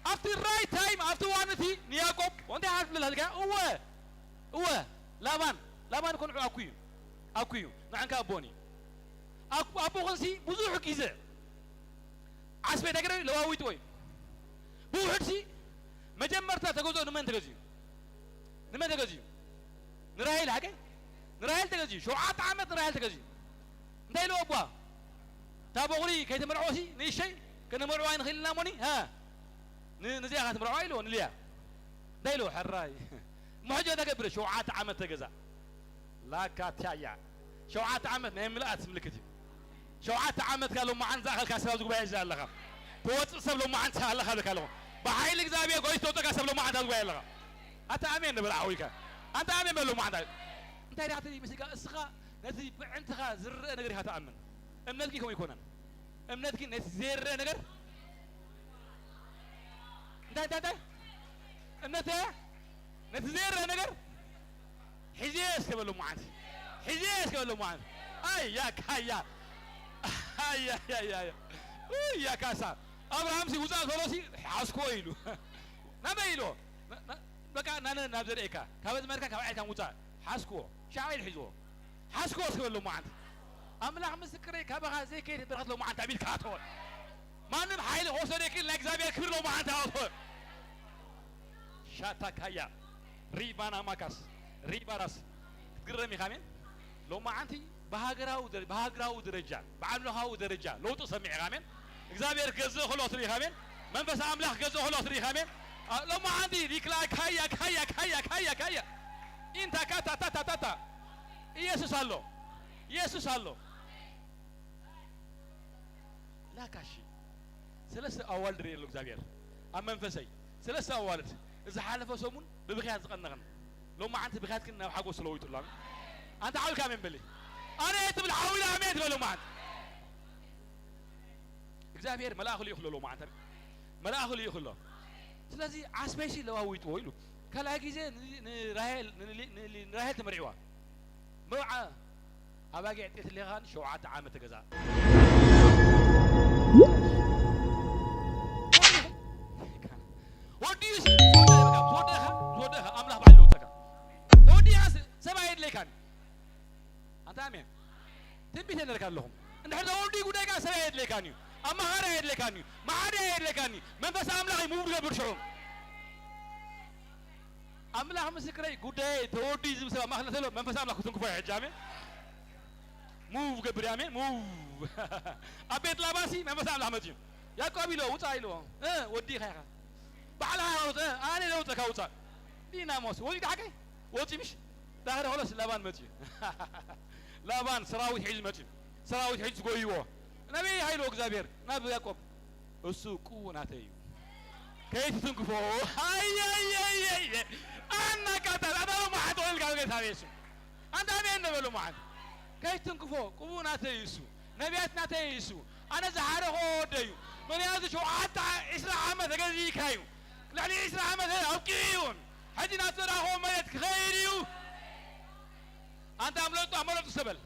after right time after one thing نياقوب وانت عارف للهلقة هو لابان كون أكويو نعنك أبوني أبو خنسي بزوح كيزة عسبي تقرأ لو أوي توي بو حرسي مجمرتا تقولوا نمان تجزي نراهيل حاجة نراهيل تجزي شو عاد عمت نراهيل تجزي ندايلو أبوا تابعوني كي تمرعوسي نيشي كنا مرعوين خلنا موني ها نزي أخذ مرعويلو نليا دايلو حراي محجة تكبر شو عاد عمت تجزا لا كاتيا شو عاد عمت نملأت ملكتي شو عاد عمت قالوا ما عن زاخل كاسر زوج بيجي الله توت سبلو ما عن سهل الله قالوا بحيلك زابيه كويس توتك سبلو ما عن زوج بيجي الله أنت أمين بالعويك أنت أمين بلو ما عن أنت اللي هتدي مسكا السخاء نتي أنت خا زر نجري هتأمن أمنتك كم يكونن أمنتك نزر نجر ده أمنته نتزير نجر حجيس كبلو معانت حجيس كبلو معانت أي يا كايا أي يا يا كاسا أبراهام سي وزان ثلاثي حاسكويلو نبيلو بقى نانا نابزر إيكا كابز مركا كواعد كان وزان حاسكو شعيل حجو حاسكو كبلو معانت أملاح مسكري كابها زي كده برغت له معانت عبيد كاتون ما نم حيل غوصريك الأجزاء كبر له معانت هاتون شاتا كايا ريبانا ماكاس ريباراس تقرمي خامين لو ما أنتي بهاجراو درجة بعملها درجة لو تسمع خامين إجزابير جزء خلاص ري خامين من بس أملاح جزء خلاص ري خامين لو ما عندي ريكلا كايا أنت كاتا تا يسوع الله لا كاشي ثلاثة أول دري لو إجزابير أما منفسي ثلاثة أول إذا حالفوا سومون ببخيات قنغن لو ما أنت بخيات كنا حقو سلويت الله أنت حاول كامل بلي أنا أتبل حاول أميت بلو ما أنت إجزابير ملاخو لي يخلو لو ما أنت ملاخو لي يخلو سلازي عسبيشي لو هويت ويلو كلا جيزين نراهل تمرعوا موعى أباقي عتيت اللي غان شوعات عامة جزاء What do you see? Zodeha, amlah balu taka. Zodiha sebaid lekan. Anta amin. Timbi tener kallahum. Anda hada oldi gudega sebaid lekani. Amma hara lekani. Mahara lekani. Man bas amlah yimur burshum. Amlah مسكري gudai todi zim seba mahla thelo man bas amlah kutun kufa hijame. Move gabriame move. Abet labasi man bas amlah majim. Ya qabilo utailo. Wodi khayra. بعلها وطا أنا لو تكوتا دينا موس ولي حكي وطي مش داخل خلاص لابان متي لابان سراوي حج متي سراوي حج قويوه نبي هاي لو إجزابير نبي يعقوب السوق وناتيو كيف تنكفو هاي أنا كتر أنا لو ما حد وين قال كتابيسو أنت أمين نبلو ما حد كيف تنكفو كوناتيسو نبياتنا تيسو أنا زهره هو ديو من هذا شو حتى إسرع عمد قال كايو لعني إسرع عمد هنا أوكيون حدي ناصر هو ما يتخيريو أنت عملت سبل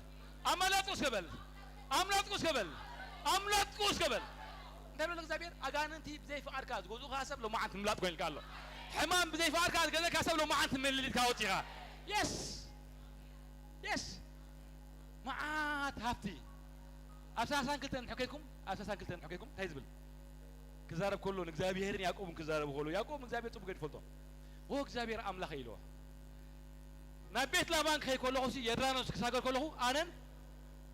ده بلغ زبير أجان أنتي بزي في أركاز جوزو خاسب لو ما أنت ملات قول قالله حمام بزي في أركاز كذا خاسب لو ما أنت من اللي تكاوتيها يس معات هفتي أساساً كلتن حكيكم تهزبل كزارب كله نكزابير يعقوب كزارب كله يعقوب نكزابير تبغى تفلتون هو كزابير أملا خيلوه نبيت لابان خي كله هو يدرانو ساقر كله هو أنا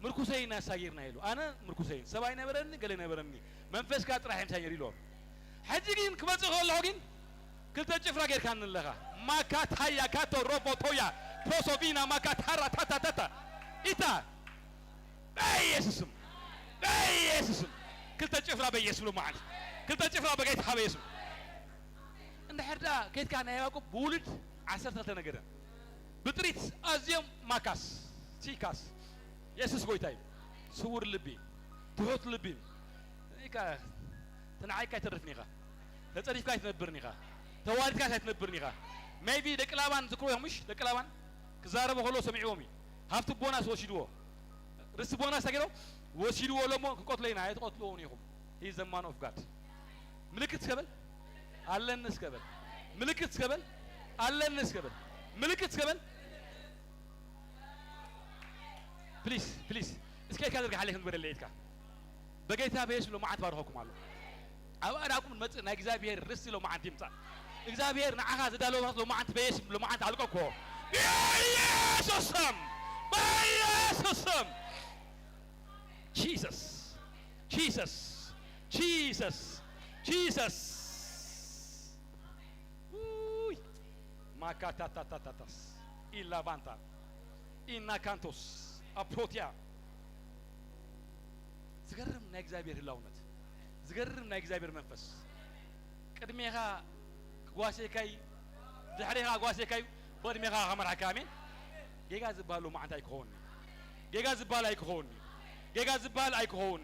مركوسين ساقير نايلو أنا مركوسين سبعين نبرني قلنا نبرني منفس كات راح ينتهي لون حجين كبرت خالله هين كلتا جفرا غير كان لها ما كات هيا كاتو روبوتويا بروسوفينا ما كات هرا تاتا إتا بيسسم كلتا جفرا بيسلو معنا كلتا جفرا بقيت حبيسم عند حدا كيت كان يعقوب بولد 10 تنقرا بتريت أزيم ماكاس تيكاس يسوس قويتاي سور لبي تهوت لبي إيكا تنعي كاي ترفنيغا تتصرف كاي تنبرنيغا توالد كاي تنبرنيغا maybe دكلابان ذكروا مش دكلابان كزاربو خلو سمعومي هافت بوناس وشيدو رس بوناس تاكيرو وشيدو لمو كقتلينا يتقتلونيهم he is the man of God ملكت سكبل علن سكبل ملكت سكبل علن سكبل ملكت سكبل please اسكي كادرك عليكم نبر الليتكا بقيتها بيش لو ما عاد بارهوكم الله أو أراكم المت نجزابير رسي لو ما عاد يمتع نجزابير نعها زدالو لو ما عاد بيش لو ما عاد علقكوا يسوسم Jesus makatatatas ilavanta inakantos aprotia زقرم نايجزابير اللونت زقرم نايجزابير منفس قدميها قواسي كاي زحريها قواسي كاي بدميها خمر حكامين جيجا زبالو ما عندك هون جيجا زبال أيكهون جيجا زبال أيكهون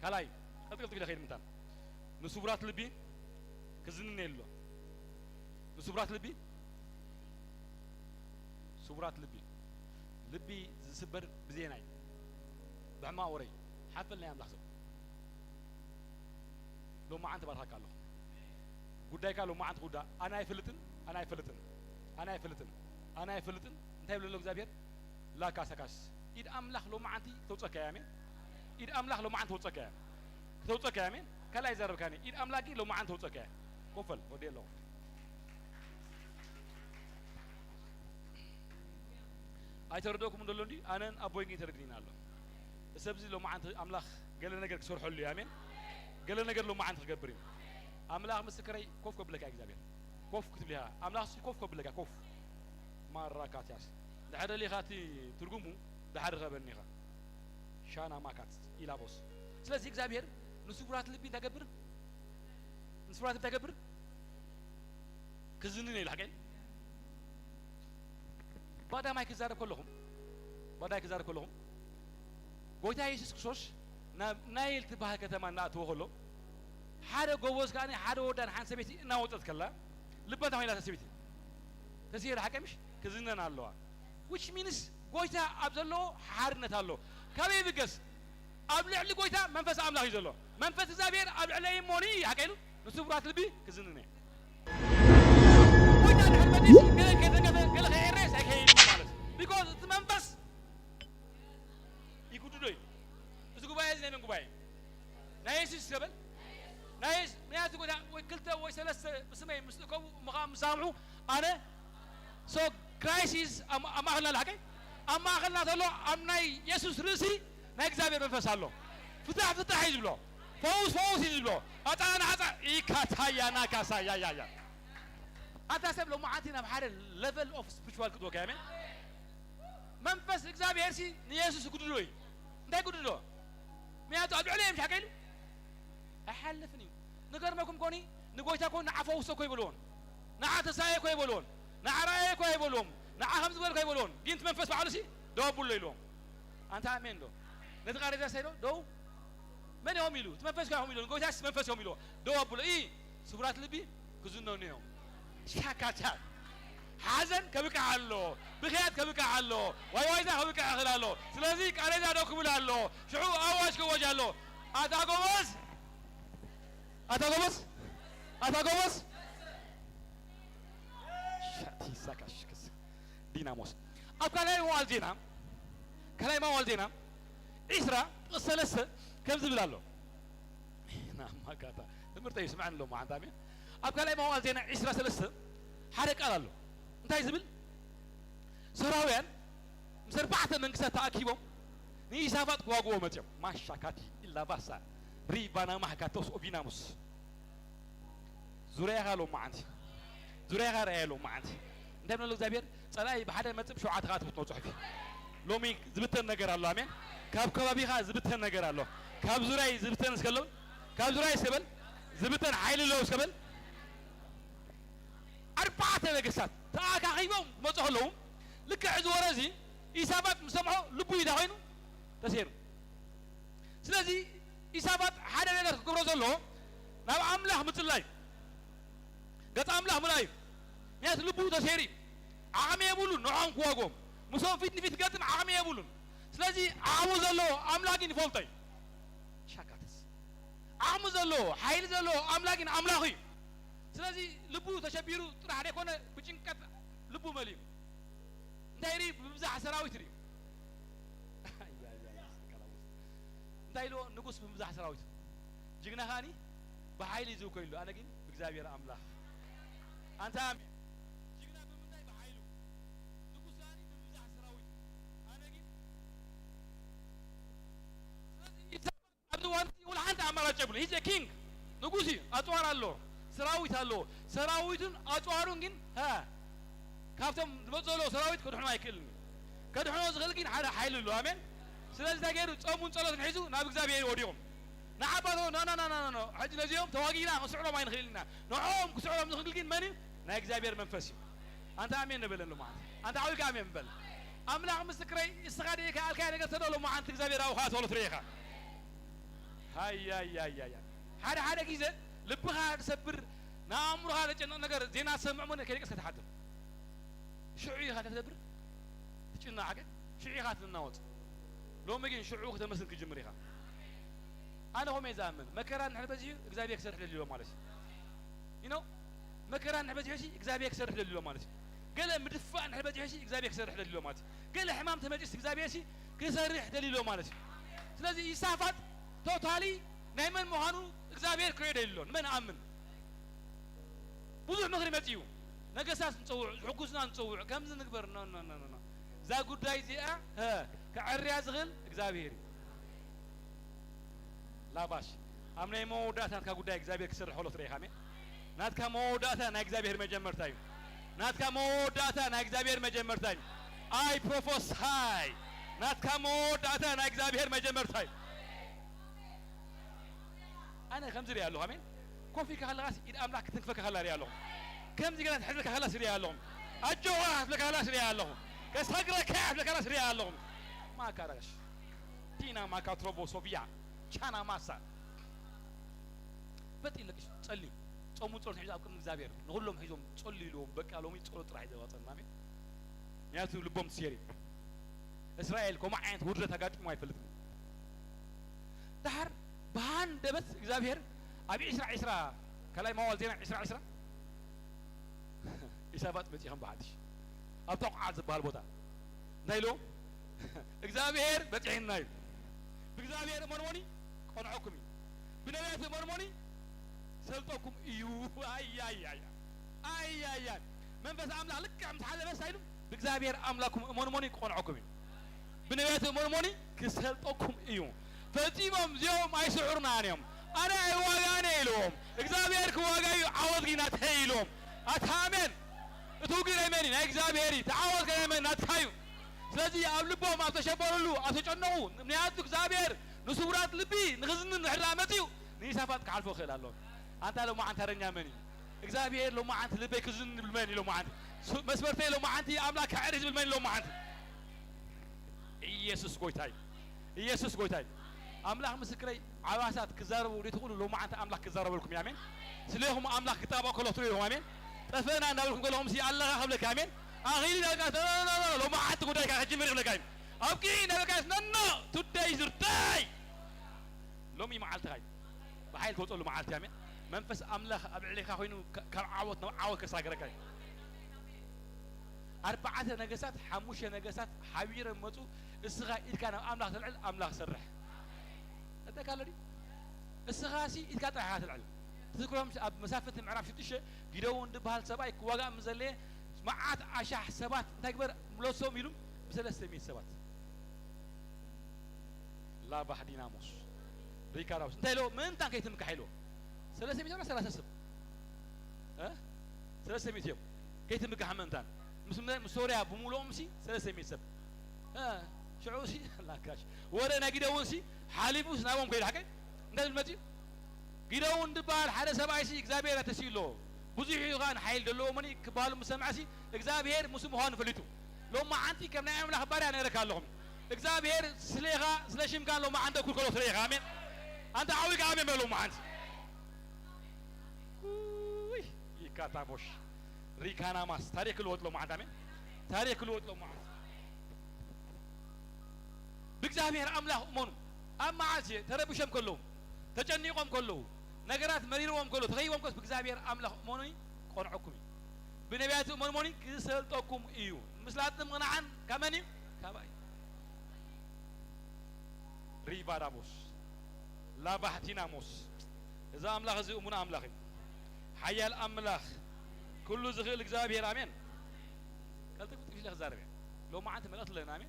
كلاي أتقلت إلى خير متان نسوبرات لبي كزنن يلو نسوبرات لبي سوبرات لبي زسبر بزيناي بعما وري حفلنا يا ملاحظه لو ما أنت بارك الله قداي قالوا ما أنت قدا أنا يفلتن أنت يقول لك زابير لا كاس إذ أملاح لو ما أنت توصك يا أمين إذ أملاح لو ما أنت توصك يا أمين كلا يزرب كاني إذ أملاكي لو ما أنت توصك يا كفل ودي الله أيتردوكم دلوندي أنا أبوي تردين الله السبزي لو ما أنت أملاح قال لنا قال سور حلو يا أمين قال لنا قال لو ما أنت تقبرين أملاح مسكري كوف قبلك يا زابير كوف كتب لها أملاح كوف قبلك كوف مرة كاتياس ده اللي خاتي ترجمه ده حرقة بنيها شانا ما كات إلى بوس سلسلة زابير نسوبرات اللي بيتقبر نسوبرات بيتقبر كزنين الحكي بعد ما يكزار كلهم قويتا يسوع كسوش نايل تبها كتمان ناتوه حدا جوز كاني حدا ودان حان سبيتي ناوتت كلا لبنا هاي لا سبيتي تسير حكمش كزننا الله which means قويتا أبزلو حارنة الله كابي بيجس أبلع لي قويتا منفس أملاك يزلو منفس زابير أبلع لي موني حكيلو نسوبرات لبي كزننا قويتا نحن بديس كلا خير رئيس هكين مالس because منفس يكون دوي اسكوباي زين اسكوباي نايس سبل نايس ميات قويتا وكلتا ويسلس بسمي مسلكو مقام مسامعو أنا so crisis أما أخلنا الحكي أما أخلنا تلو أمناي يسوس رسي نكذب بفسالو فتح يجبلو فوز يجبلو أنا إيكاتا يا ناكاسا يا أنت سبلو ما عندنا بحر level of spiritual كدو كامل منفس إكذب يرسي نيسوس كدوي ده كدو مياتو أبي عليه مش حكيلو أحلفني نقدر ما كم كوني نقول تكون نعفوسه كوي بلون نعتساي كوي بلون نعراي كوي بلوم نعهم زبر كوي بلون جنت منفس بعلسي دو بقول لهم أنت أمين له نتقارن إذا سيرو دو من يوم يلو تمنفس كهم يلو نقول تاس منفس يوم يلو دو بقول إيه سبرات لبي كزنون نيوم شاكاتا حزن كبك علو بخيات كبك علو ويويدا كبك علو سلازيك أنا إذا دوكم علو شعو أواش كوجالو أتاقومس شاتي ساكاش كس ديناموس أبكالي ما والدينا إسرا الثلاثة كم زبلالو نعم ما كاتا مرتي يسمعن له ما عندامي أبكالي ما والدينا إسرا ثلاثة حرك على له انتهي زبل سراويان مسربعة من كسا تأكيبهم نيسافات قواقوا متيم ما شاكاتي إلا باسا ريبانا ما حكاتوس أبيناموس زوريها لو ما عندي زوريها رأيلو ما عندي انت من الزبير صلاة بحدا ما تبشوا عتقات بتنوصح فيه لومي زبتن نجار الله أمين كاب كبابيها زبتن نجار الله كاب زوراي زبتن سكلو كاب زوراي سبل زبتن حيل لو سكبل أربعة نجسات تاك عيبهم ما تقولهم لك عزورازي إسابات مسمعه لبوا يدهينه تسير سلازي إسابات حدا نجار كبروز الله نام أمله مثل لاي قط أمله ملاي ناس لبوا تسيري عامي يقولون نعم كواقوم مسوم فيت قاتم عامي يقولون سلازي عاموز الله أملاكين فولتاي شاكاتس عاموز الله حيل الله أملاكين أملاكي سلازي لبوا تشبيرو ترى عليه كونه بجنكت لبوا مليم دايري بمزح سراوي تري دايلو نقص بمزح سراوي جينا خاني بحيل يزوج كيلو أنا جين بجزابير أملاك أنت أمي جينا بمزح بحيلو نقص خاني بمزح سراوي أنا جين أبدو أنت ولا أنت أمارة جبل هيز كينج نقصي أتوار الله سراويت الله سراويتون أتوارون جين ها كافتم بتزولو سراويت كده حنا يكلني كده حنا زغلقين حيل الله أمين سلالة تاجروا تصومون صلاة نحيزو نابك زابي يوديهم نعبالو نا حج نزيهم تواجينا مسعولة ما ينخيلنا نعوم كسعولة منخيلين ماني نايك زابير منفسي أنت أمين نبل له معه أنت عاوي أمين بل أملا مستكري استغادي كالكائن قتلوا له معه أنت زابير أو خاص ولا تريخة هاي حدا كيزة لبها تسبر نامر هذا جن نجار زينا سمع من كذا كسر حدا شعي هذا تسبر تجينا حاجة شعي هذا النوت لو ما جين شعوه ده مثل كجمريها أنا هم يزامن مكران نحن بزيو إجزابي يكسر في اليوم مالش مكران نحن بزيو شيء إجزابي يكسر في اليوم مالش قال مدفع نحن بزيو شيء إجزابي يكسر في اليوم مالش قال حمام تمجس إجزابي شيء كسر في اليوم مالش لازم يسافر توتالي نايمن مهانو إجزابي كريد اللون من أمن بوزح مغري متيو نجساس نصوع حكوسنا نصوع كم زين نكبر نا زا قد دايزي ها كعرياز غل إجزابي لا باش أمني مودات أنك قد إجزابي كسر حلو تري خامي نات كمودات أنا إجزابي مجمر تايم نات كمودات أنا إجزابي مجمر تايم I prophesy نات كمودات أنا إجزابي مجمر تايم أنا خمس ريال لهم كوفي كهلاس إذا أملاك تنفك هلا ريال لهم كم زي قلت حلك هلاس ريال لهم الجواه لك هلاس ريال لهم كسقرة كيف لك هلاس ريال لهم ما كارش تينا ما كاتروبو صوبيا كان ماسا بتقول لك تصلي تصوموا تصلوا حجاب كم زابير نقول لهم حجوم تصلي لهم بقى لهم يتصلوا تراح يدوات النامي ياتوا لبهم سيري إسرائيل كم عين ورجة تقاعد ما يفلت دهر بان دبس زابير أبي عشرة كلاي ما والدينا عشرة إسابات بتي هم بعدش أتوقع عزب بهالبوتا نايلو إكزابير بتعين نايل بإكزابير مرموني كون حكمي بنبيات مرموني سلطوكم إيوه أي من بس أملا لك عم تحل بس هايلو بإكزابير أملاكم مرموني كون حكمي بنبيات مرموني كسلطوكم إيوه فتيمم زيهم أي سعرنا عنهم أنا واجاني لهم إكزابير كواجاي عوض جينات هيلهم أتهامن توقي ريماني إكزابيري تعوض كريمان نتخايو سلازي أبلبهم أتشبرلو أتجنوا نيات إكزابير نسورات لبي نخزن نحرامتيو نيسافات كعرفو خلالهم أنت لو ما أنت رنيا مني إكزابير لو ما أنت لبي كزن بالماني لو ما أنت مسبرتي لو ما أنت أملاك عرج بالماني لو ما أنت يسوس قويتاي أملاك مسكري عواسات كزارو وليتقولوا لو ما أنت أملاك كزارو لكم يا مين سليهم أملاك كتابة كله تريهم يا مين تفنا نقولكم كلهم سي الله قبلك يا مين أخيرا لا لو ما أنت قدرك هجيم مريم لكايم أبكي نبكاس ننو تداي زرتاي لو مي معلت هاي بحيل تقول له معلت يا مين منفس أملاك أبعليك خوينو كعوض كساقرك أربعة نجسات حموشة نجسات حبير متو الصغا إذا كان أملاك العلم أملاك سرح هذا قال لي الصغاسي إذا كانت حياة العلم تذكرهم مسافة معرف شو تشي جيرون دبهال سبايك وجا مزلة معات عشاء سبات تكبر ملوسهم يلوم بسلسة مية سبات لا بحدي ناموس ريكاروس تلو من تان كيتم كحلو سلسة مية ولا سلسة سب سلسة مية كيتم كحمن تان مسوريا بمولهم سي سلسة مية سب شعوسي لا كاش ورنا جيرون سي حاليبوس نامهم كيل حكي ده المجيء جيرون دبال حدا سبايسي إكزابير تسيلو بزيح يغان حيل دلو مني كبالو مسمعسي إكزابير مسلم هون فليتو لو ما عندي كم نعمل أخبار أنا ركال لهم إكزابير سليغا سلاشيم كان لو ما عندك كل كلو سليغا آمين أنت عاوي كامين لو ما عندي يكاتابوش ريكانا ماس تاريخ الوقت لو ما عندي آمين تاريخ الوقت لو ما عندي بإكزابير أملا منو أما عزي ترى بشم كلهم تجنيهم كله نجارات مريرهم كله تغيرهم كله بإكزابير أملا منوي قن حكمي بنبيات منوني كسلتكم إيو مثلات منعن كماني كباي ريبا راموس لا بحتنا موس إذا أملاخ زي أمنا أملاخ حيا الأملاخ كله زغير إكزابير آمين قلت لك إيش لخزاربين لو ما أنت ملأت لنا آمين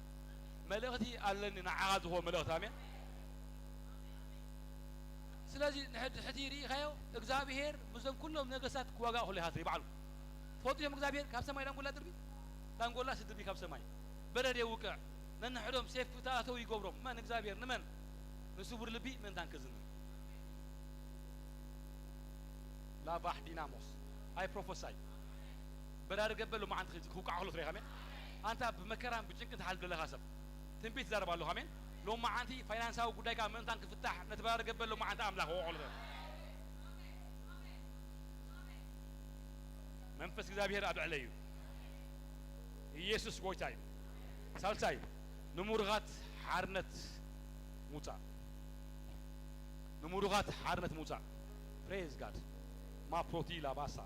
ملأتي ألني نعاد هو ملأت آمين سلازي حتيري خيو إكزابير مسلم كلهم نقصات كواجا هو اللي هاتري بعلو فوتي يوم إكزابير كاب سماي دام قولا دربي دام قولا سدربي كاب سماي برد يوقع نن حرم سيف فتاة وي قبرم ما إكزابير نمن نسوبر لبي من دان كزن لا باح ديناموس I prophesy برد قبله ما عندك هو كعقله تري همين أنت بمكران بتشنك تحل بلا خاسب تنبيت زار بالله همين لو ما عندي فاينانساو قداي كا من تانك فتح نتبارك قبل لو ما عندي أملاك هو على منفس እግዚአብሔር አብ عليه ኢየሱስ ጎይታይ ሳልሳይ ንሙርጋት ሓርነት ሙጻ ንሙርጋት ሓርነት ሙጻ praise god ማ ፕሮቲ ላባሳ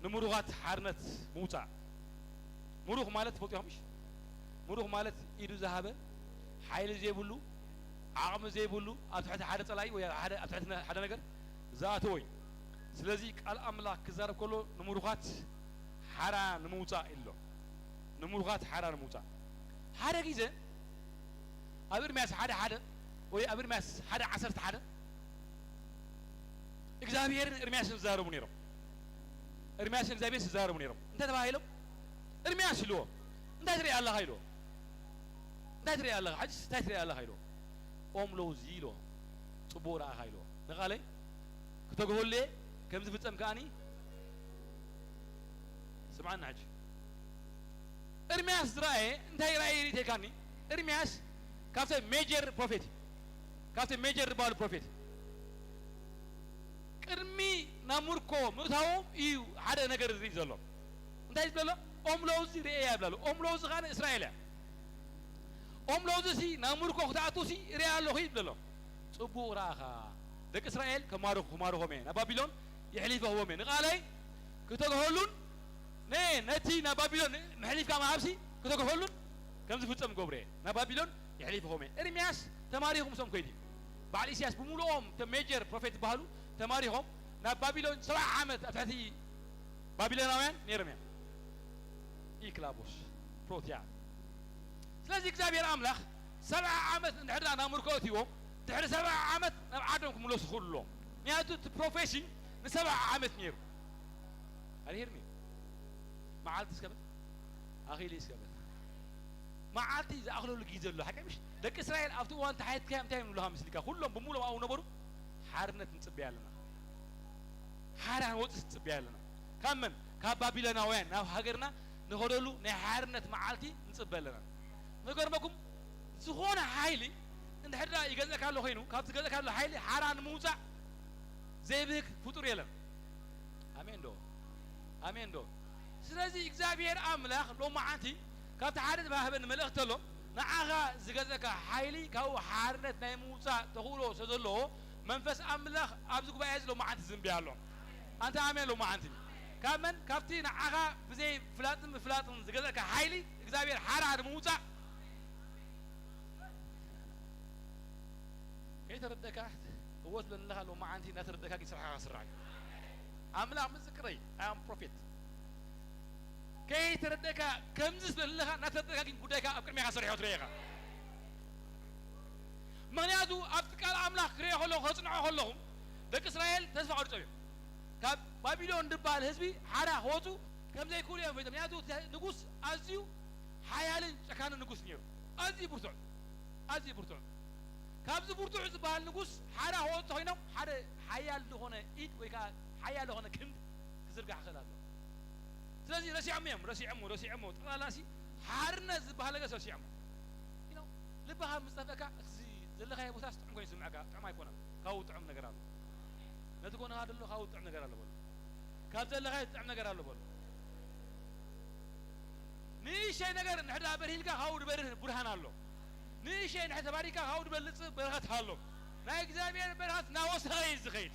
ንሙርጋት ሓርነት ሙጻ ሙሩኽ ማለት ፎጥያምሽ ሙሩኽ ማለት ኢዱ ዘሃበ ሓይል ዘይብሉ ዓቕሚ ዘይብሉ ኣብ ትሕቲ ሓደ ጸላይ ወይ ኣብ ትሕቲ ሓደ ነገር ዛተወይ ስለዚህ ቃል አምላክ ክዛረብ ከሎ ንሙሩኻት ሓራ ንምውጻእ ኢሎ ንሙሩኻት ሓራ ንምውጻእ ሓደ ጊዜ ኣብ ኤርምያስ ሓደ ወይ ኣብ ኤርምያስ 11 እግዚአብሔርን ኤርምያስን ዝዛረቡ ነይሮም ኤርምያስን እግዚአብሔር ዝዛረቡ ነይሮም እንታይ ተባሂሎም ኤርምያስ ኢልዎ እንታይ ትርኢ ኣለኻ ኢልዎ እንታይ ትርኢ ኣለኻ ሕጅ እንታይ ትርኢ ኣለኻ ኢልዎ ኦም ለውዚ ኢልዎ ጽቡቕ ረኣኻ ኢልዎ ንቓለይ ክተግሆሌ كم زفتم كاني سمعنا حج إرمياس رأي انتهي رأي تكاني إرمياس كافته ميجر بروفيت كافته ميجر بال بروفيت كرمي ناموركو متاو يو هذا نجار ريزولو انتهي بلالو أم لوزي رأي بلالو أم لوز خان إسرائيل أم لوز سي ناموركو خدعتو سي رأي الله بلالو سبو راها دك إسرائيل كمارو همين بابلون يحلف هو من قالي كتقولون نتي نبابلون محلف كما عبسي كتقولون كم زفتم قبره نبابلون يحلف هو من إرمياس تماريهم سوم كيدي بعد إسياس بمولهم تميجر بروفيت بحالو تماريهم نبابلون 7 عامات أتحتي بابلوناوين نيرميا إيكلابوس بروتيا سلازي كزابير أملاخ 7 عامات نحرنا نامركوتيهم تحر 7 عامات نبعدهم كملوس خلهم نياتو بروفيشن نسبع عامت نير هل هرمي ما عالتس كبل أخي ليس كبل ما عالتي إذا أخلو الجيزة له حكي مش لك إسرائيل أفتو وأنت حياة كام تايم لها مسلكا كلهم بمولهم أو نبرو حارنا تنسبيها لنا حارنا وتس تنسبيها لنا كمن كبابيلنا وين ناو هاجرنا نهرلو نحارنا معالتي نسبيها لنا نقول بكم زخونة حايلي إن حدا يجزا كله خينو كابت يجزا كله حايلي حارنا موسى زيبك فطور يلم أمين دو سلازي إكزابير أملاخ لو ما عندي كابت حارد بهبن ملأخت له نعاها زجزك حايلي كهو حارنت نيموسى تقوله سدله منفس أملاخ أبزك بعز لو ما عندي زنبيالهم أنت أمين لو ما عندي كمان كابتي نعاها بزي فلاتن زجزك حايلي إكزابير حارد موسى كيف تردك وصل لها لو ما عندي نثر دكاكي سرعة سرعة أملا مذكري أم بروفيت كي تردك كم زس لها نثر دكاكي كوداكا أفكر ميها سرعة سرعة من يادو أفتكال أملا خريه هلو خصنا هلوهم دك إسرائيل تسمع أرجعي كاب بابلون دبال هزبي حرا هوتو كم زي كوريا في دم يادو نقص أزيو حيالين كان نقص نيرو أزي برتون كابز برتو عزبال نقص حرا هوتو هينو حرا حيال لهنا إيد ويكا حيال لهنا كم كزرقة خلاله سلازي رسي عمو ترى لاسي حارنا زبالة جالس رسي عمو لبها مستفكا زلها يا بوساس تعمل كويس معك تعمل يكونه كاو تعمل نجارله لا تكون هذا اللي كاو تعمل نجارله بقول كاب زلها تعمل نجارله بقول نيش نجار نحدا برهيل كا كاو برهان الله نيش نحدا باريكا كاو برهات حاله نايك زابير برهات ناوس غيز غير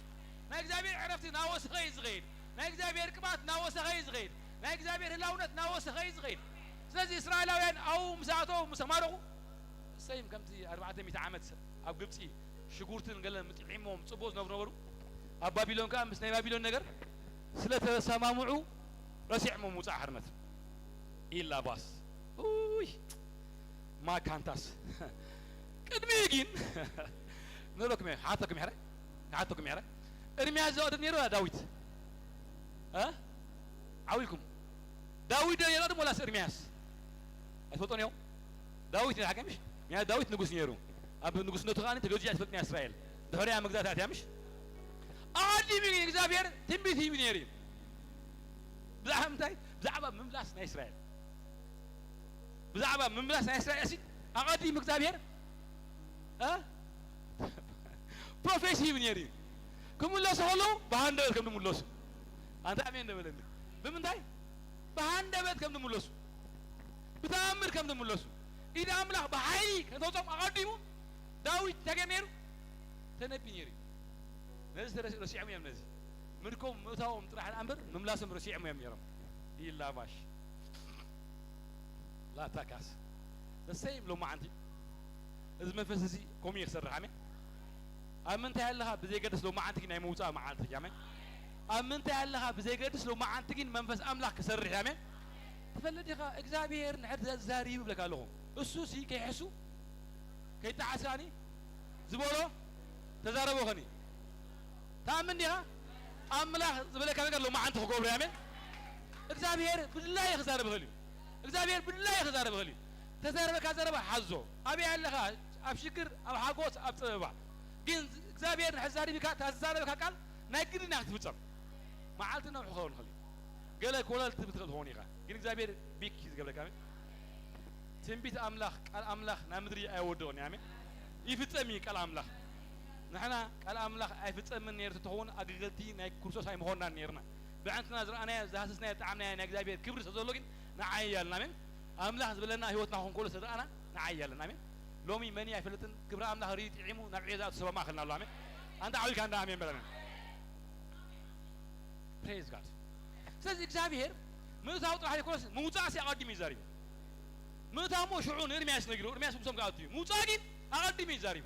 نايك زابير عرفتي ناوس غيز غير نايك زابير كبات ناوس غيز غير نايك زابير هلاونت ناوس غيز غير سلازي إسرائيليين أو مساعتو مسمارو سيم كمتي 400 عام أب قبتي شجورتن قال متعيمهم صبوز نبرو أب بابلون كان بس بابلون نجر سلة سمامعو رسيع موت أحرنت إلا باس أوي ما كانتاس كدميجين نلوك مي حاتكم يحرق إرميا زود نيرو داويد ها عويلكم داويد يلا ولا إرمياس أتفوتون يوم داويد الحكمش يا داويد نقص نيرو أب نقص نتغاني تجوزي أتفوتني إسرائيل دهوري أم قدرت أتيامش أعدي من إكزابير تنبي من يري بزعم تاي بزعبة من بلاس إسرائيل بزعبة من بلاس إسرائيل أسي أعدي من إكزابير بروفيسي من يري كم الله سهلو بهاندبت كم نملوس أنت أمين دبلني بمن داي بهاندبت كم نملوس بتأمر كم نملوس إذا أملاك بحاي كنتو تام أقدمه داوي تجمعه تنبينيري نزل رسيع ميم نزل منكم متاوم طرح الأمر نملاسم رسيع ميم يرم إلا باش لا تكاس the same لو ما عندي إذا ما فسسي كم يخسر عمي أمن تعلها بزي قدس لو ما عندك ناي موسى ما عندك يا عمي أمن تعلها بزي قدس لو ما عندك منفس أملاك كسر يا عمي تفلت يا خا إكزابير نحد زاري بلك علىهم السوسي كي يحسوا كي تعساني زبولو تزاربوا غني تأمن يا أملاك زبلك أنا لو ما عندك حقوق يا عمي إكزابير بالله يخسر بغلي إكزابير بالله يخسر بغلي تزارب كزارب حزو أبي علىها أبشكر أو حقوس أبصبع جن إكزابير حزاري بك تزارب كقال ناقدين نحتفظ ما عالتنا وحقول خلي قال لك ولا تبتغل هوني غا جن إكزابير بيك قبل كامل تنبيت أملاك الأملاك نمدري أودون يا عمي يفتمي كالأملاك نحنا كالأملاك يفتم من نير تهون أجلتي نايك كورسوس هاي مهونا نيرنا بعدنا نظر أنا زهسنا تعمنا نايك إكزابير كبر سزولوجين نعيال نامين أملاك زبلنا هيوتنا هون كل سدر أنا نعيال نامين لومي مني أفلتن كبر أملاك ريت يعمو نعيزات سوا ما خلنا الله عمين أنت عاوي كان دامين بلنا praise God سأز إكزابير متى أطلع على كورس موسى سيأقدم يزاري متى مو شعون إرمياس نقول إرمياس بسم قاعدين موسى جين أقدم يزاري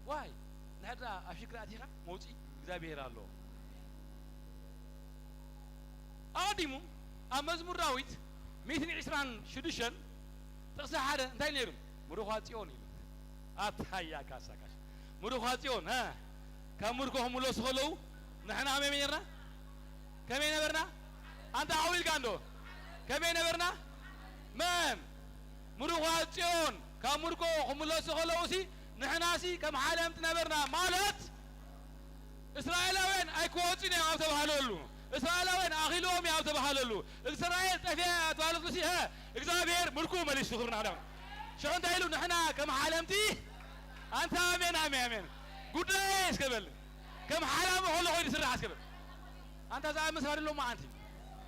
واي نهدا أفكر أتيها موسى إكزابير الله أقدمه أمزمور راويت ميتين عشران شدشن تقصى هذا انتهي نيرم مروخاتيون أتحيا كاسا كاس مروخاتيون ها كمركو هم لو سخلو نحن عمي ميرنا كمين برنا أنت عويل كاندو كمين برنا من مروخاتيون كمركو هم لو سخلو سي نحن سي كم عالم تنبرنا مالت إسرائيل وين أيكوتيني أو تبهلولو إسرائيل وين أخيلهم يا تبهلولو إسرائيل تفيا توالد لسي ها إكزابير ملكو مليش تخرنا هذا شو أنت قايلوا نحنا كم عالمتي أنت آمين آمين آمين قديش قبل كم عالم هو اللي يصير حاس قبل أنت زعما مسار له ما أنتي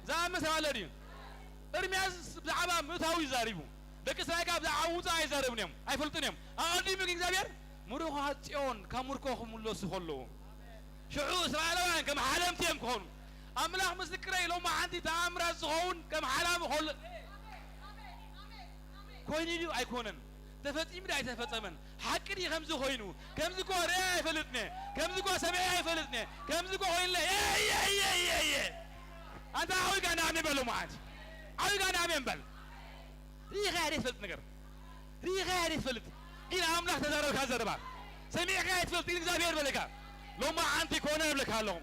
زعما مسار لدين إرمياس بزعما متهاوي زاريبو دك إسرائيل بزعما يزاربنيهم أي فلتنيهم أقدم إكزابير مروخاتيون كمركو هم اللي سخلوا شو إسرائيل وين كم عالمتيهم كون أملاك مسكري لو ما عندي تأمر زغون كم عالم هول كوينيو أيكونن تفتي من أي تفتمن حكري خمسة خوينو كم زكوا رأي فلتنا كم زكوا سبعة فلتنا كم زكوا خوين لا يا أنت عاوي كان عم يبلو ما عندي عاوي كان عم يبل ري غير فلت نقر ري غير فلت إن أملاك تزارب كذا ربع سميع غير فلت إن زابير بلكا لو ما عندي كونر بلكا لهم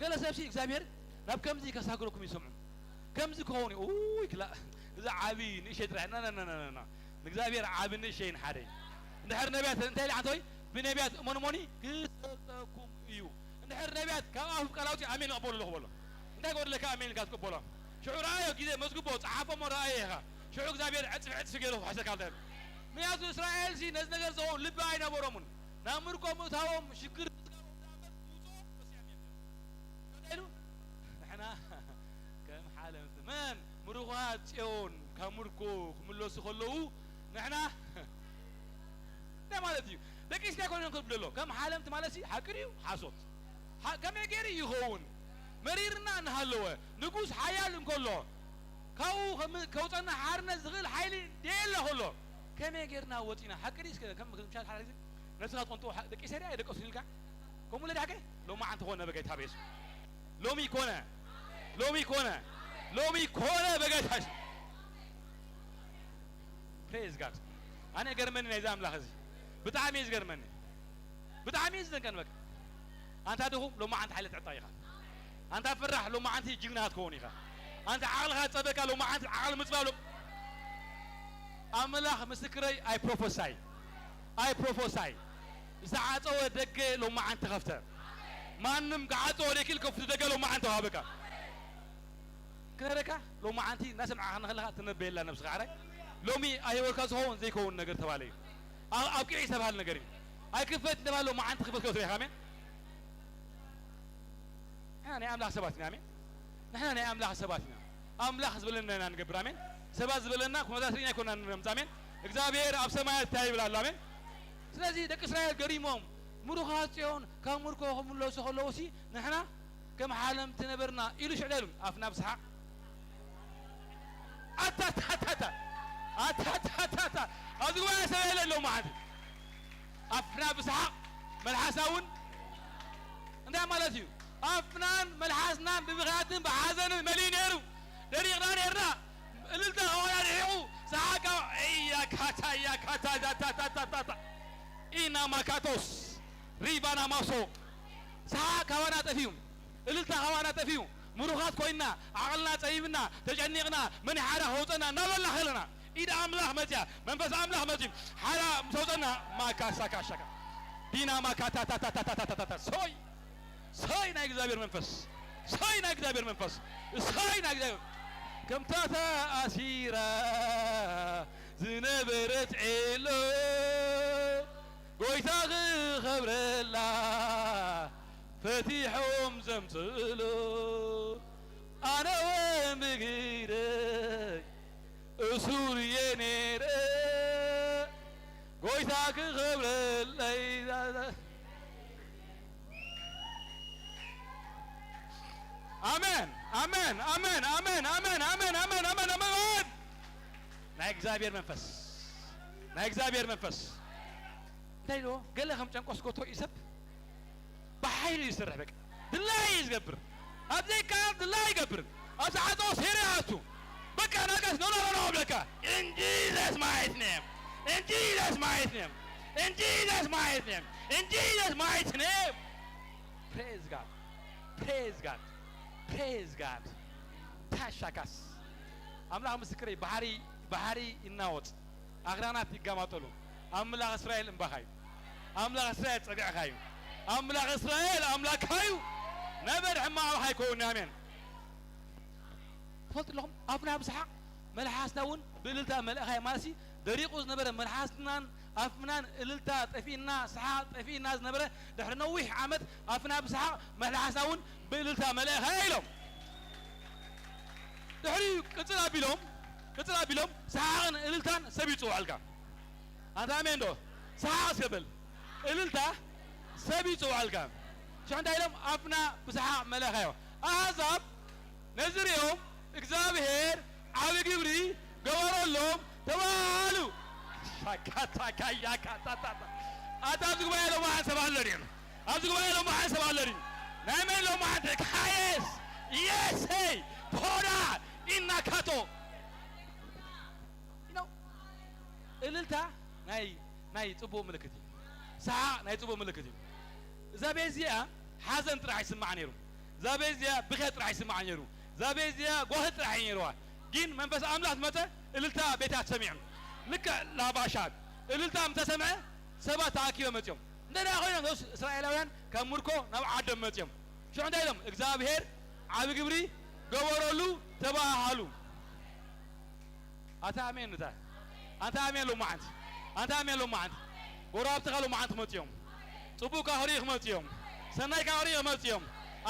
قال سبشي زابير نب كم زي كساكروكم يسمعون كم زي كوني أوه كلا إذا عابين إيش يدري نا نزابير عابين إيشين حري نحر نبيات أنت اللي عطوي بنبيات موني كسكم يو نحر نبيات كم كلاوتي أمين أقول له والله أنت أقول لك أمين كاسكو بولا شعور رأيه كذا مسكوبوت عافا ما رأيها شعور زابير عتف كيلو حسك هذا مياسو إسرائيل سي نزنجر زون لبعينا برامون نامركم متهاوم شكر نحنا كم حالة ثمان مروغات يون كمركو كملوس خلو نحنا ده مالتي لكن إيش كأكون نقول بلو كم حالة تمالسي حكريو حاسوت كم يجري يهون مريرنا نهلوه نقول حيال كله كاو تنا حارنا زغل حيلي ديل هلو كم يجرنا وتينا حكريس كذا كم مشال حالة نفسها تنتو دك إسرائيل دك أصيل كا كم ولا دعك لو ما عنده هون بقى تابيس لومي كونا بقى تاش praise God أنا جرمني نظام لحظي بتعميز جرمني بتعميز ده كان بك أنت هذا لو ما عند حالة عطايها أنت فرح لو ما عند جنات كونيها أنت عقلها تبكى لو ما عند عقل متفاعل أملاح مسكري I prophesy ساعات أو دقة لو ما عند تخفته ما نم قعدوا عليك الكفت دقة لو ما عند هابك كهركا لو ما عندي ناس معنا خلها تنبه لنا نفس غارة لو مي أيوة كاس هون زي كون نقدر توالي أبكي عيسى بهالنجاري هاي كفت نبالو ما عند خفت كوتري خامن أنا أملاح سباتنا أمين نحن أملاح سباتنا أملاح زبلنا نجبر أمين سبات زبلنا كم داسرين يكونن نمزامين إخزابير أبسماء تاي بلا أمين سلازي دك إسرائيل قريمهم مروخات يون كم مركو هم الله سخلوسي نحن كم حالم تنبرنا إلو شعلهم أفنا بسحق أتا أذكر ما سوي له ما عاد أفنا بسحق ملحسون أنت مالتيو أفنان ملحسنا ببغاتن بحزن ملينيرو دري غران يرنا الدا هو يريحو ساكا يا كاتا تا إنا ماكاتوس ريبانا ماسو ساكا وانا تفيهم الدا هو انا تفيهم مروخات كوينا عقلنا طيبنا تجنقنا من حاله هوتنا نبل خلنا إذا أملاح متى منفس أملاح متى حاله مسوتنا ما كاسا شكا دينا ما كاتا تا تا تا تا تا تا سوي نايكزابير منفس سوي نايكزابير منفس سوي نايكزابير كم تاتا أسيرة زنبرت عيلو قويتاغ خبر الله فتيحهم زمتلو أنا وين بقيرك سوريا نيرك قويتاغ خبر الله آمين آمين آمين آمين آمين آمين آمين آمين آمين نايك زابير منفس نايك زابير منفس تايلو قال لهم جنكوس كوتو يسب بحيل يسرح بك دلاي يقبر هذي كان دلاي يقبر أسعدو سيرياتو بك أنا قاس نو بلكا in Jesus mighty name in Jesus mighty name in Jesus mighty name in Jesus mighty name praise God praise God praise God تاشاكاس أملاك مسكري بحري الناوت أغرانات يقامطلو أملاك إسرائيل إمبخاي أملاك إسرائيل ترجع خايو أملاك إسرائيل أملاك خايو نبر حماو خايكون آمين قلت لهم أبنا بسحق ملحاسناون بللتا ملأخاي ماسي دريقوز نبر ملحاسنان أفنان إللتا تفينا سحاق تفينا نبر دحر نويح عمد أفنا بسحق ملحاسناون بللتا ملأخاي لهم دحري كتلا بيلهم سحاقن إللتان سبيتو علقا أنت آمين دو سحاق سبل إللتا سبيتو علقا شو عند علم أفنا بسحاق ملأخاي أعزب نزريهم إكزابير عابي قبري قوارلهم تبالو شاكاتا كايا كاتا أتابدك بايلو ما حسب اللرين أتابدك بايلو ما حسب اللرين نعمل لو ما عندك حيس يس هي بورا إنا كاتو you know إللتا ناي تبو ملكتي ساعة ناي تبو ملكتي زابيزيا حزن ترى يسمع نيرو زابيزيا بخيت راح يسمع نيرو زابيزيا قوهت راح ينيروا جين منفس أملاك متى إللتا بيتات سميعن لك لا باشاد إللتا متى سمعه سبات عاكيو متيوم ندنا أخوينا نوس إسرائيليان كمركو نوع عدم متيوم شو عندهم إكزابير عابي قبري قورولو تباهلو أنت آمين نتا أنت آمين لو معند أنت آمين لو معند قراب تخلو معند متيوم صبوك هريخ متيوم سنايك هريخ متيوم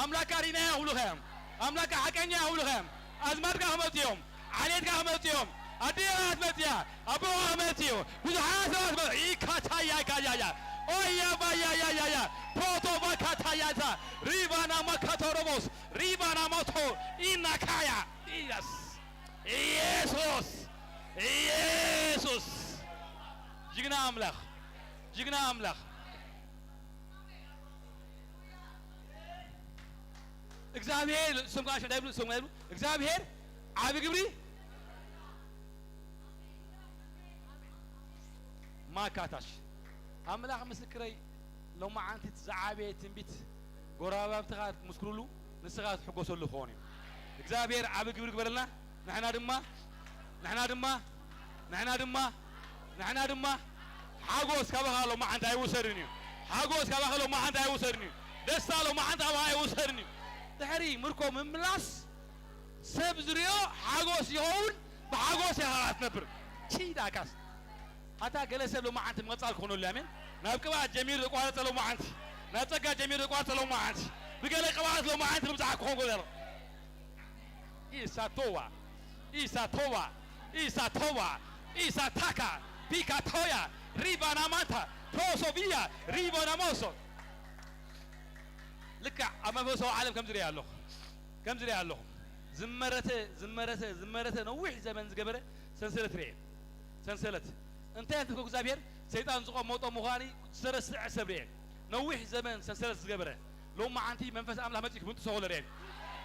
أملاك أرينا هولوهم أملاك حكينا هولوهم أزمات كهمتيوم عليت كهمتيوم أديات متيا أبو متيو وزحات متيو إيكاتا يا أوه يا با يا بوتو مكاتا يا ريبانا مكاتو روبوس ريبانا موتو إنا كايا يسوس جينا أملاخ إكزابير سمعة شو دايبلو سمعة إكزابير عابي قبري ما كاتش أملاخ مسكري لو ما عندي تزعابي تنبيت قرابة بتغاد مسكرولو نسغاد حقوس اللي خوني إكزابير عابي قبري قبرنا نحنا دمّا حقوس كبها لو ما عندي يوسرني حقوس كبها لو ما عندي يوسرني دستا لو ما عندي يوسرني تحري مركو من ملاس سبزريو حقوس يهون بحقوس يهات نبر شي داكاس أتا جلس لو ما أنت مقصال كونوا لامين نابك واحد جميل رقوات لو ما أنت ناتجا جميل رقوات لو ما أنت بقول لك واحد لو ما أنت بزعك كون قدر إيسا توا إيسا توا إيسا توا إيسا تاكا بيكا تويا ريبا نامانتا بروسوفيا ريبا ناموسو لك أما بسوا عالم كم زريا له كم زريا له زمرته نوح زمن زجبره سنسلة ريد سنسلة انت فيكو زابير سيدان زقا موطا مغاني سرس عسبرين نوح زمن سنسلة زجبره لو ما عندي منفس أملا مجيك بنت سهول ريد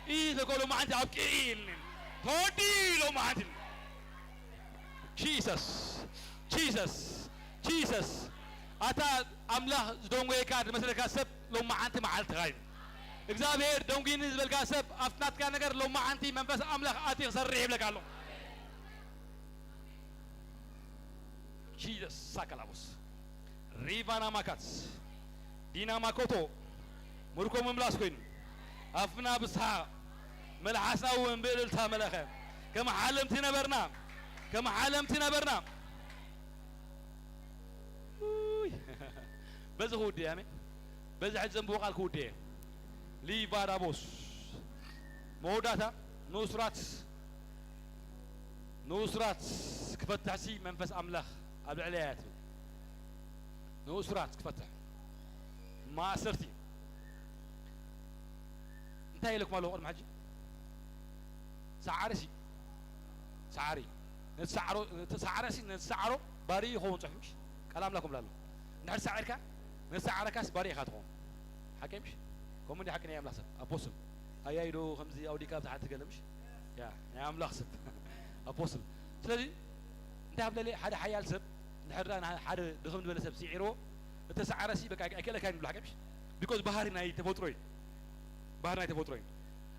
إيه تقول لو ما عندي أبكين تودي لو ما عندي Jesus أتا أملا دونغي كاد مثل كاسب لو ما عندي معلت غاين እግዚአብሔር ደንጉን ህዝብ ልጋሰብ አፍናት ጋ ነገር ለማ አንቲ መንፈስ አምላክ አቲ ሰሪህ ብለቃሉ ጂሰስ ሳካላቦስ ሪቫና ማካት ዲና ማኮቶ ሙርኮ መምላስ ኮይን አፍና ብስሃ መልሐሳው እንብልልታ መለኸ ከመ ዓለምቲ ነበርና በዚህ ውዴ አሜን በዚህ ሕዘም በቃልኩ ውዴ ليفارابوس موداتا نصرات كفتح سي منفس أملاخ قبل عليات نصرات كفتح ما أسرتي انتهي لك مالو المحجي سعاري نتسعرو باري هون صحيح كلام لكم لالو نحن نسعركاس باري خاتهم حكيمش كم اللي حكينا يا ملاحسب أبوسل أيايدو خمسي أو ديكاب تحت تكلمش يا ملاحسب أبوسل سلدي أنت قبل لي حدا حيال سب نحرنا حدا دخل ولا سب سعره تسعر سي بك أكل كان ولا حكيمش because بحري ناي تفوتروين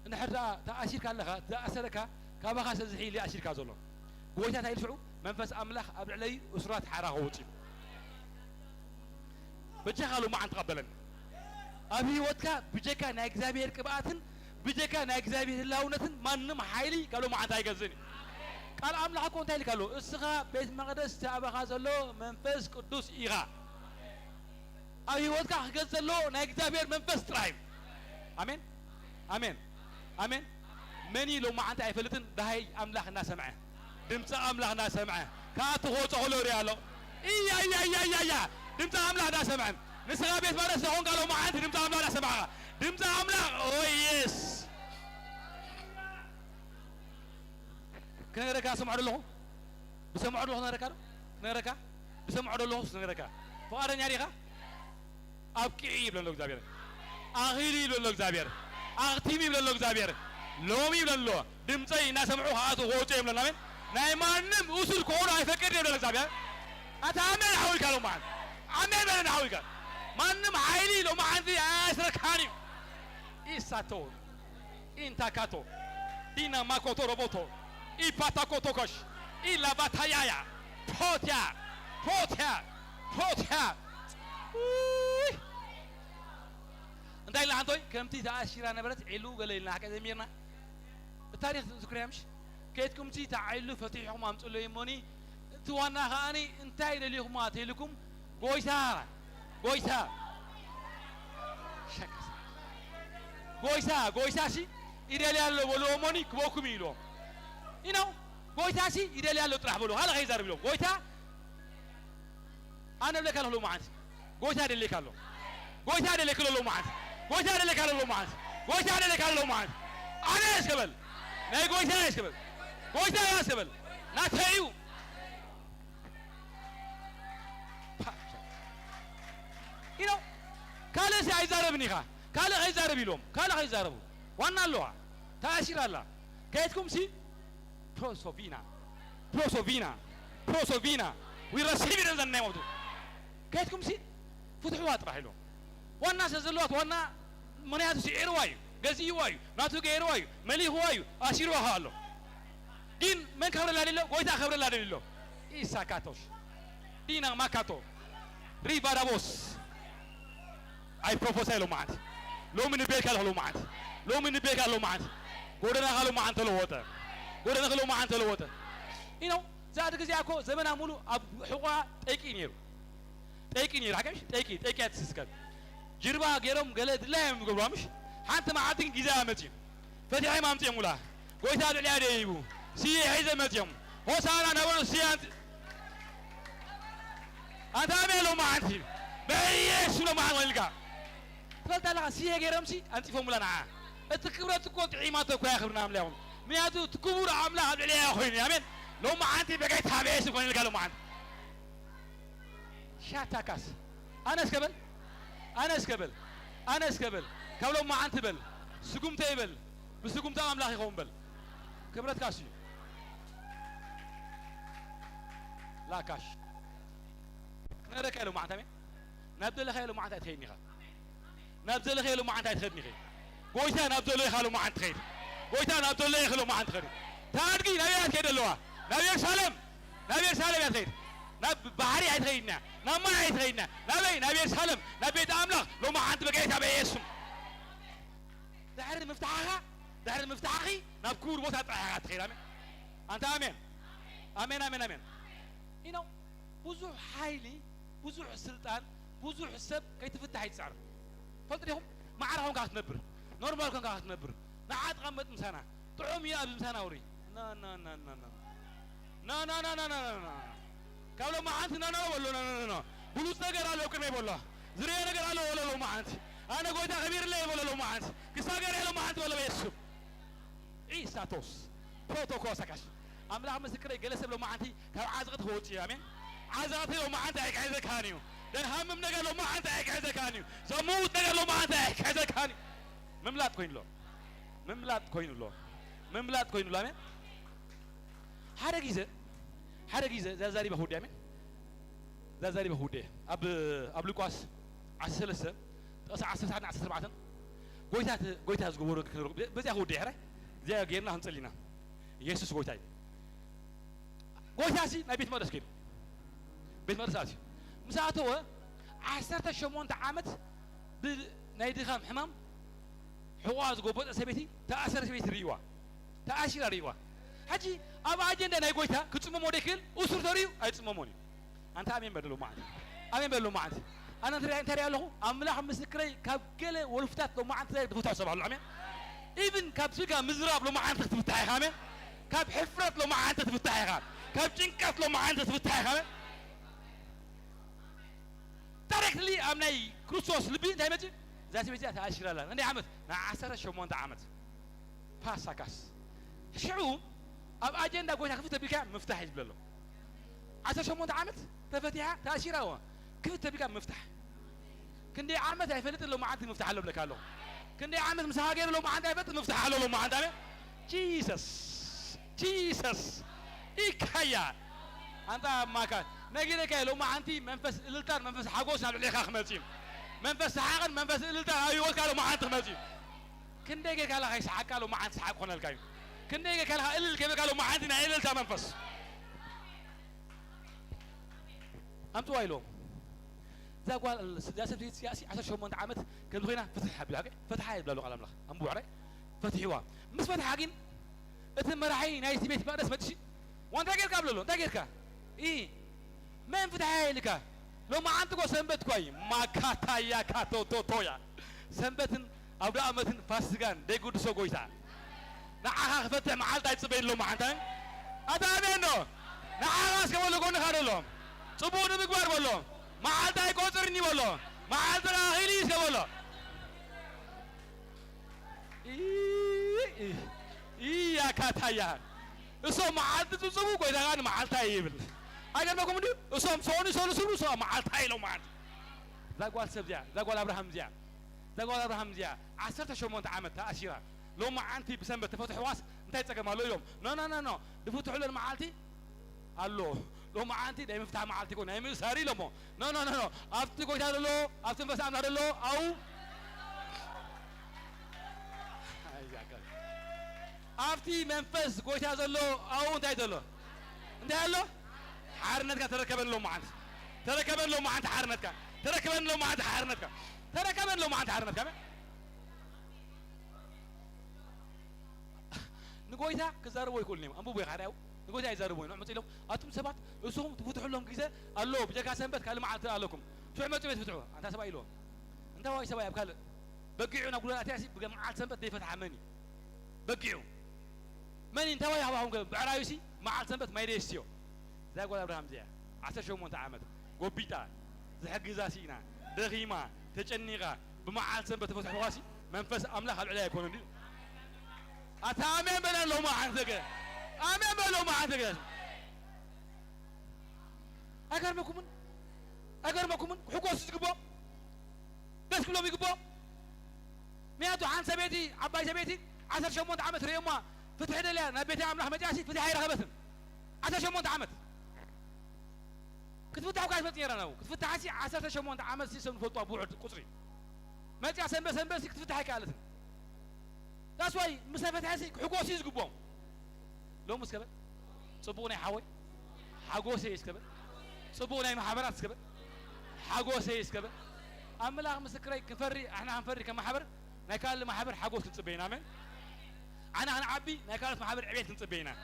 نحرنا تأشير كان لها تأثرك كما خاص زحيل لي أشير كازولو قويتها تايل شعو منفس أملاخ قبل علي أسرات حراه وطيب بتشغلوا ما عن تقبلن أبي وتكا بجكا ناكزابير كباتن بجكا ناكزابير لاونتن مانم حيلي قالوا ما عندها يجزني قال أملاح كون تايل قالوا السخا بيت مقدس تابع خازلو منفس قدوس إيغا أبي وتكا خزلو ناكزابير منفس ترايم آمين مني لو ما عندها يفلتن دهي أملاح الناس معه دمت أملاح الناس معه كاتو هو تقولو ريالو إيا دمت أملاح الناس معه نسخة بيت مارس هون قالوا ما عندي دمت أملاح الناس معه دمت أملاح أوه يس كنا ركا سمعوا له بسمعوا له نركا نركا بسمعوا له نركا فأنا نياريها أبكي بلن زابير أغيري بلن زابير أغتيمي بلن زابير لومي بلن لو دمتي ناس سمعوا هاتو هو جيم بلن نامين نايمانم وصل كونا يفكر بلن زابير أتعمل حاول كلام معن عمل بلن حاول كلام مانم عائلي لو ما عندي أسرك هاني إساتو إنتاكاتو دينا ماكوتو روبوتو إباتا كوتوكش إلا باتايا فوتيا انتي اللي عندوي كمتي تأشيرا نبرت علو قليلنا حكا زميرنا التاريخ ذكريا مش كيتكم تي تعلو فتيحهم عم تقولوا يموني توانا خاني انتي اللي هم لكم غويسا شي إيرالي الله ولو موني كبوكم يلو ينو غويسا شي إيرالي الله ترح بلو هلا غيزار بلو غويسا أنا بلك الله معانس غويسا دي لك الله غويسا دي لك الله معانس غويسا دي لك الله معانس غويسا دي لك الله معانس أنا اسكبل ناي غويسا اسكبل غويسا اسكبل ناتيو ينو كاله سيزاربني خا كاله غيزارب يلوم كاله غيزاربو وانا اللوها تأشير الله كيتكم سي بروسوفينا we receive it in the name of God كيتكم سي فتحوا اطرح له وانا سزلوات وانا منياتو سعير وايو غزي وايو ناتو غير وايو ملي وايو اشيروا هالو دين من خبر الله لله قويتا خبر الله لله إيسا كاتوش دينا ماكاتو ريبا دابوس I prophesy لو معانت لو من بيك لو معانت لو من بيك لو معانت قولنا خلو معانت لو وتا قولنا خلو معانت لو وتا you know زاد كزياكو زمن عملو أب حقوق تأكينيرو تأكينيرو هكمش تأكيات سكان جربا غيرهم قلت لا يمقبلوا مش حتى ما عادين جزاء متيم فتحي ما متيم ولا قويت هذا اللي عليه سي حيزة متيم هو سانا نقول سي أنت عملوا ما عندي بيش ولا ما عملك فلت على سي غيرهم سي أنت فهم لنا التكبر تقول عيماتك يا خبرنا عملهم ميادو تكبر عمله هذا اللي يا أخوي آمين لو ما عندي بقيت هابيش وكون اللي قالوا ما عندي شاتاكاس أنا اسكبل أنا اسكبل أنا اسكبل كولو ما عندي بل سقوم تيبل بسقوم تام لا يخون بل كبرت كاشي لا كاش نرى كيلو ما عندي نبدل خيلو ما عندي تخيني خا نبدل خيلو ما عندي تخيني خي قويتا نبدل خيلو ما عندي خير قويتا نبدل خيلو ما عندي خير تارجي نبي كده لوا نبي سالم يا خير نب بحري عيدنا نما عيدنا نبي سالم نبي داملا لو ما عند بقيت ابي يسم دحر مفتاحها دحر مفتاحي نبكور بوتا طاحات خير امين انت امين امين امين امين ينو بزح حيلي بزح سلطان بزح سب كي تفتح يتصعر فلتريهم ما عرفهم قاعد تنبر نورمال كان قاعد تنبر نعاد قمت مسانا طعم يا ابن مسانا وري نا نا نا نا نا نا نا نا نا نا كلو ما أنت نا نا ولا نا نا نا بلوس نجار على وكر ما يقوله زريا نجار على ولا لو ما أنت أنا قوي تخبير لي ولا لو ما أنت كساجر لو ما أنت ولا بيسوب إيه ساتوس بروتوكول سكاش أملا هم سكري جلس لو ما أنت كان عازقت هوتي أمين عازقت لو ما أنت هيك عايز كانيو ده هم نجار لو ما أنت هيك عايز كانيو زموت نجار لو ما أنت هيك عايز كانيو مملات كوين لو مملات كوين لو مملات كوين لو أمين حرقيزة زازاري بهودي أمين زازاري بهودي أب لقاس عسلسة عسل ساعة عسل سبعة قويتها زقورو بس يهودي هره زي غيرنا هنسلينا يسوع قويتها سي نبيت مدرس كده بيت مدرسة مساعته عسرت شمون تعامت بنايدي خام حمام حواز قبض سبيتي تأثر سبيت ريوا تأشير ريوا حجي أبا أجندة نايقويتها كتسمو موديكل أسر تريو أيتسمو موني أنت أمين بدلو معي أمين بدلو معي أنا ترى له أملا هم مسكري كاب كله ولفتات لو ما أنت تفتح سبعة العمين even كاب سويكا مزراب لو ما أنت تفتحها خامن كاب حفرات لو ما أنت تفتحها خامن كاب جنكات لو ما أنت تفتحها خامن تارك لي أمناي كروسوس لبين دايما جي ذاتي بيجي أشير له أنا عمت نعسر شو ما عمت فاسكاس شعوب أب أجندة قوي كيف تبيك مفتاح يجبله عسى شو ما عمت تفتحها تأشيره كيف تبيك مفتاح كندي عمت هيفلت لو ما عندي مفتاح له بلكاله كندي عمت مساجر لو ما عندي هيفلت مفتاح له لو ما عندي جيسس إيكايا أنت ما كان نجينا كي لو ما عندي منفس إلتان منفس حقوس نبي ليه خمسين منفس حاجن منفس إلتان أيوة كالو ما عندي خمسين كندي كي كلا هاي سحق كالو ما عندي سحق كون الكاين كندي كي كلا إل كي كالو ما عندي نايل إلتان منفس أم تويلو زاقوال السياسة السياسي عشان شو من عمت كل هنا فتح بلاقي فتح هاي بلالو قلم له أم بوعري فتحوا مش فتح حاجين إثم رايحين هاي تبيت ما نسمع شيء وأنت غير قبل له غير كا إيه ما فتح هاي لك لو ما عندك سنبت كوي ما كاتا يا كاتو تويا سنبتن أو دامتن فاسقان ديقود سو قويتا نعها فتح محل تايت سبين لو ما عندك هذا منو نعها سكوا لو كون خارلهم سبونا بكبر بولو ما عندك كوترني بولو ما عندك هيليس بولو إيه يا كاتايا اسو ما عندك تسوي كوي دعان ما عندك يبل أجل ما كمدي اسو سوني ما عندك لو ما عندك زاقوال سبزيا زاقوال أبراهام زيا عسرت شو ما تعمل تأشيرة لو ما عندي بسنب تفتح واس انت تجمع له يوم نو تفتح له المعالتي الله لو ما عندي دايما فتح معالتي كون هيمي ساري لمو نو أفتي كوي تارو له أفتي بس أنا له أو أفتي منفس كوي تارو له أو انت له حارنتك تركبن لو ما عندي تركبن لو ما عندي حارنتك تركبن لو ما عندي حارنتك تركبن لو ما عندي حارنتك نقولها كزارو يقول نيم أبو بيخاريو نقول يا زاربون نعمت لهم أتم سبات أسهم تفتحوا لهم كذا الله بجاك سنبت كلام عاد لكم شو عملتوا بتفتحوا أنت سباي لهم أنت واي سباي بكال بقيعوا نقول أتياسي بقى معاد سنبت دي فتح مني بقيعوا من أنت واي هواهم قال بعرايسي معاد سنبت ما يديسيو زي قول أبراهام زي عسى شو مونت عمد قبيتا زي حق زاسينا دغيما تجنيغا بمعاد سنبت فتح واسي منفس أملاك العليا يكونوا دي أتامين بنا لو ما عندك آمين بنا لو ما عندك أجر مكمن حقوق سيجبوا بس كلهم يجبوا مياتو عن سبيتي عباي سبيتي 10 شمون عمت ريما فتحنا لها نبيتي عملها مجاسي فتح هاي رغبتهم 10 شمون عمت كنت فتحوا كاي فتيرا نو كنت فتح عسي 10 شمون عمت سيسون فوتوا بوعد قصري ما جا سنبس كنت فتح كالتن that's why مسافة عسي حقوق سيجبوا لو مسكبة صبوني حوي حقوق سيسكبة صبوني محبرات سكبة حقوق سيسكبة أملاك مسكري كفري احنا هنفري كمحبر نكال محبر حقوق تنصبينا من أنا عبي نكال محبر عبيد تنصبينا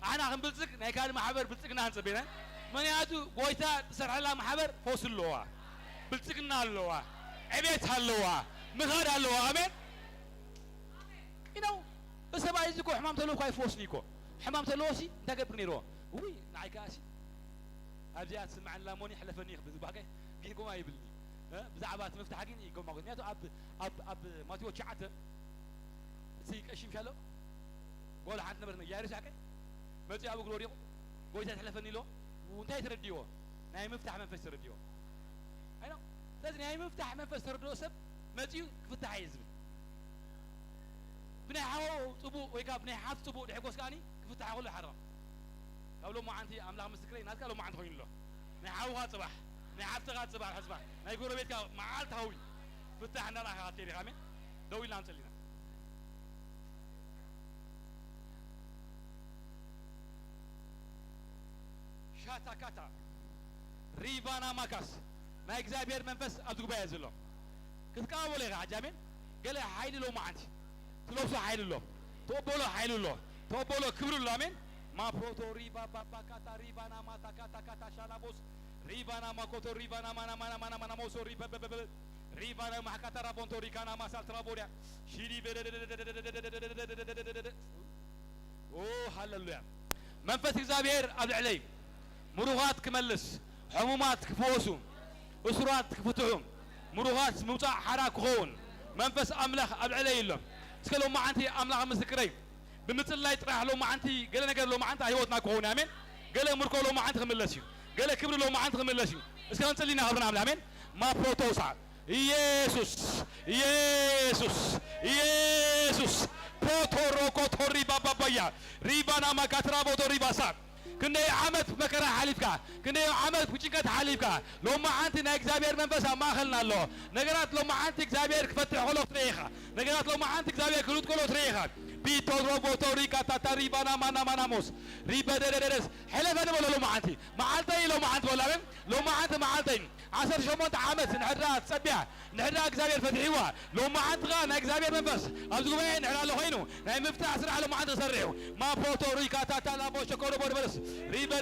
أنا هنبلتك نكال محبر بلتكنا هنصبينا من ياتو قويتا تسرح لها محبر فوس اللواء بلتكنا اللواء عبيد هاللواء مغار هاللواء أمين ينو بس ما يزكو حمام تلو كاي فوس نيكو حمام تلوسي انت قبرني رو وي نعيكاسي أبجات سمع اللاموني حلفني بزباقي بيقوم ما يبلني بزعبات مفتاح حقين يقوم ما قلني أب ما تقول شعته سيك أشيم شالو قول حد نبرنا يارس حكي ما تجي أبو غلوريو قول تحلفني له وانتهي ترديوه ناي مفتاح منفس ترديوه أينو لازم ناي مفتاح منفس ترديوه سب ما تجي فتح يزبل بني حاو طبو ويكاب بني حاف طبو دحقوس كاني فتح كل حرام قالوا ما عندي أملاك مستقرين ناس قالوا ما عند خوين له نحاو هات صباح نحاف تغات صباح حسبه نيقولوا بيتك معال تهوي فتحنا لها هاتيري خامن دوي لان سلينا شاتا كاتا ريبانا ماكاس ما إكزابير منفس أبدو بيزلهم كتكاو ليه عجامين قال حيل له ما عندي تلوسو حيل له توبولو حيل له توبولو كبر له أمين ما بروتو ريبا بابا كاتا ريبانا ما تكاتا كاتا شالابوس ريبانا ما كوتو ريبانا مانا موسو ريبا ريبانا ما كاتا رابونتو ريكانا ما سالترابوريا شيري اوه هللويا منفس إكزابير أبد علي مروغات كملس حمومات كفوسو أسرات كفتحهم مروغات موضع حراك غون منفس أملاخ أبد علي لهم تكلم ما عندي أملاخ مسكري بمثل لا يطرح لو ما عندي قال أنا قال لو ما عندي هيوتنا كون آمين قال مركو لو ما عندي خملسيو قال كبر لو ما عندي خملسيو بس كان تلينا هبرنا عمل آمين ما بروتوسا يسوس بروتوروكو توري بابا بيا ريبانا ما كترابو توري باسا كنا عمت مكره حليفك كنا عمت بوجيكات حليفك لو ما عندي ناكزابير منفس ما خلنا له نقرات لو ما عندي كزابير كفتح له طريقه نقرات لو ما عندي كزابير كلوت كله طريقه بيتو روبو توريكا تاتاريبانا مانا موس ريبا درس حلف انا ولا لو ما عندي ما عندي لو ما عندي ولا من لو ما عندي ما عندي 10 شمونت عمت نحرات تسبيع نحرات كزابير فتحيوا لو ما عندي غا كزابير منفس ابدو وين نحرا له هينو ناي مفتاح اسرع لو ما عندي صريحو ما بوتوريكا تاتالابو شكورو بوربرس ريبا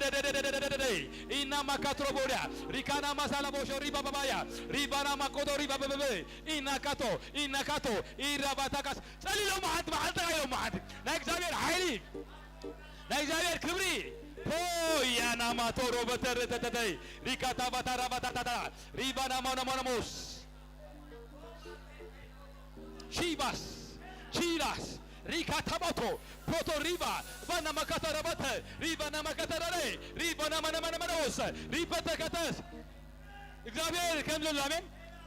إنما كاتروبوريا ريكانا مسالا بوشو ريبا بابايا ريبانا ماكودو ريبا بابا إنا كاتو إيراباتاكاس سالي لو ما عندي لو ما عندي ناكزابير حيلي ناكزابير كبري يا نما تورو بتر تتدي ريكاتا باتارا باتاتا ريبانا مونا موس شيراس ريكاتا باتو بروتو ريبا بانا مكاتا ربات ريبا نمكاتا ري ريبا نما موس ريبا تكاتس إكزابير كملوا له أمين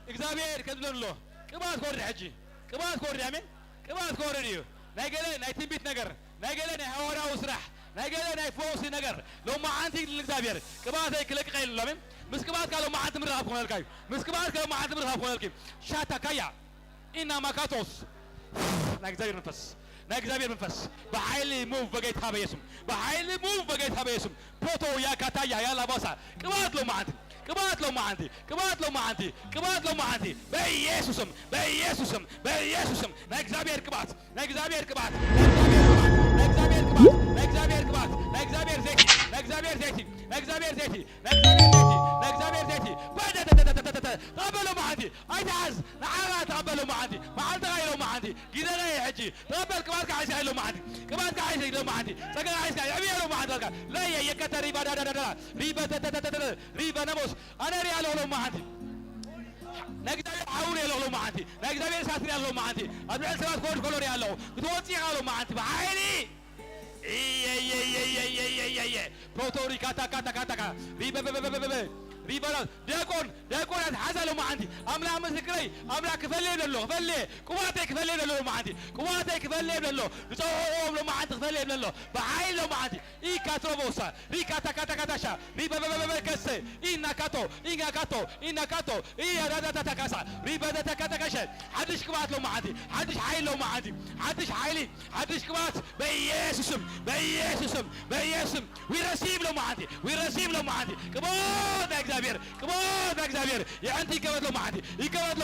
إكزابير كملوا له كمان كوري حجي كمان كوري أمين كمان كوري ريو ناقلة نايتين بيت نجر ناقلة نهورا وسرح ناقلة نايفوسي نجر لو ما عندي الإكزابير كمان هيك لك قيل له أمين مس كمان قالوا ما عندي مرهاب كون الكاي مس كمان قالوا ما عندي مرهاب كون الكاي شاتا كايا إنما كاتوس ناقزابير نفس ناقزابير منفس بحيلي موف بقيت هذا يسم بحيلي موف بقيت هذا يسم بروتو يا كاتايا يا لاباسا كمان لو ما عندي كبات لو ما عندي بيسوسم ناكزابير كبات لو ما عندي سكان عايز يبي لو ما عندك لا يكتر ريبا دا ريبا ريبا نموس أنا ريال لو ما عندي نقدر حاولي لو ما عندي نقدر ساتري لو ما عندي أبدا سوات كود كلوري لو بتوصي لو ما عندي بعيني بروتوري كاتا ريبا ريبا ديكون حزلوا ما عندي أملا مسكري أملا كفلي بلو كفلي قواتي كفلي بلو ما عندي قواتي كفلي بلو بتوهم لو ما عندي كفلي بلو بعين لو ما عندي إي كاتروبوسا ري كاتا شا ريبا كسي إنا كاتو إي رادا كاسا ريبا كاتا كاشا حدش كوات لو ما عندي حدش حيل لو ما عندي حدش حيلي حدش كوات بيسوسم ويرسيب لو ما عندي كبود እግዚአብሔር የአንተ ይከበት ለው ማዓዲ ይከበት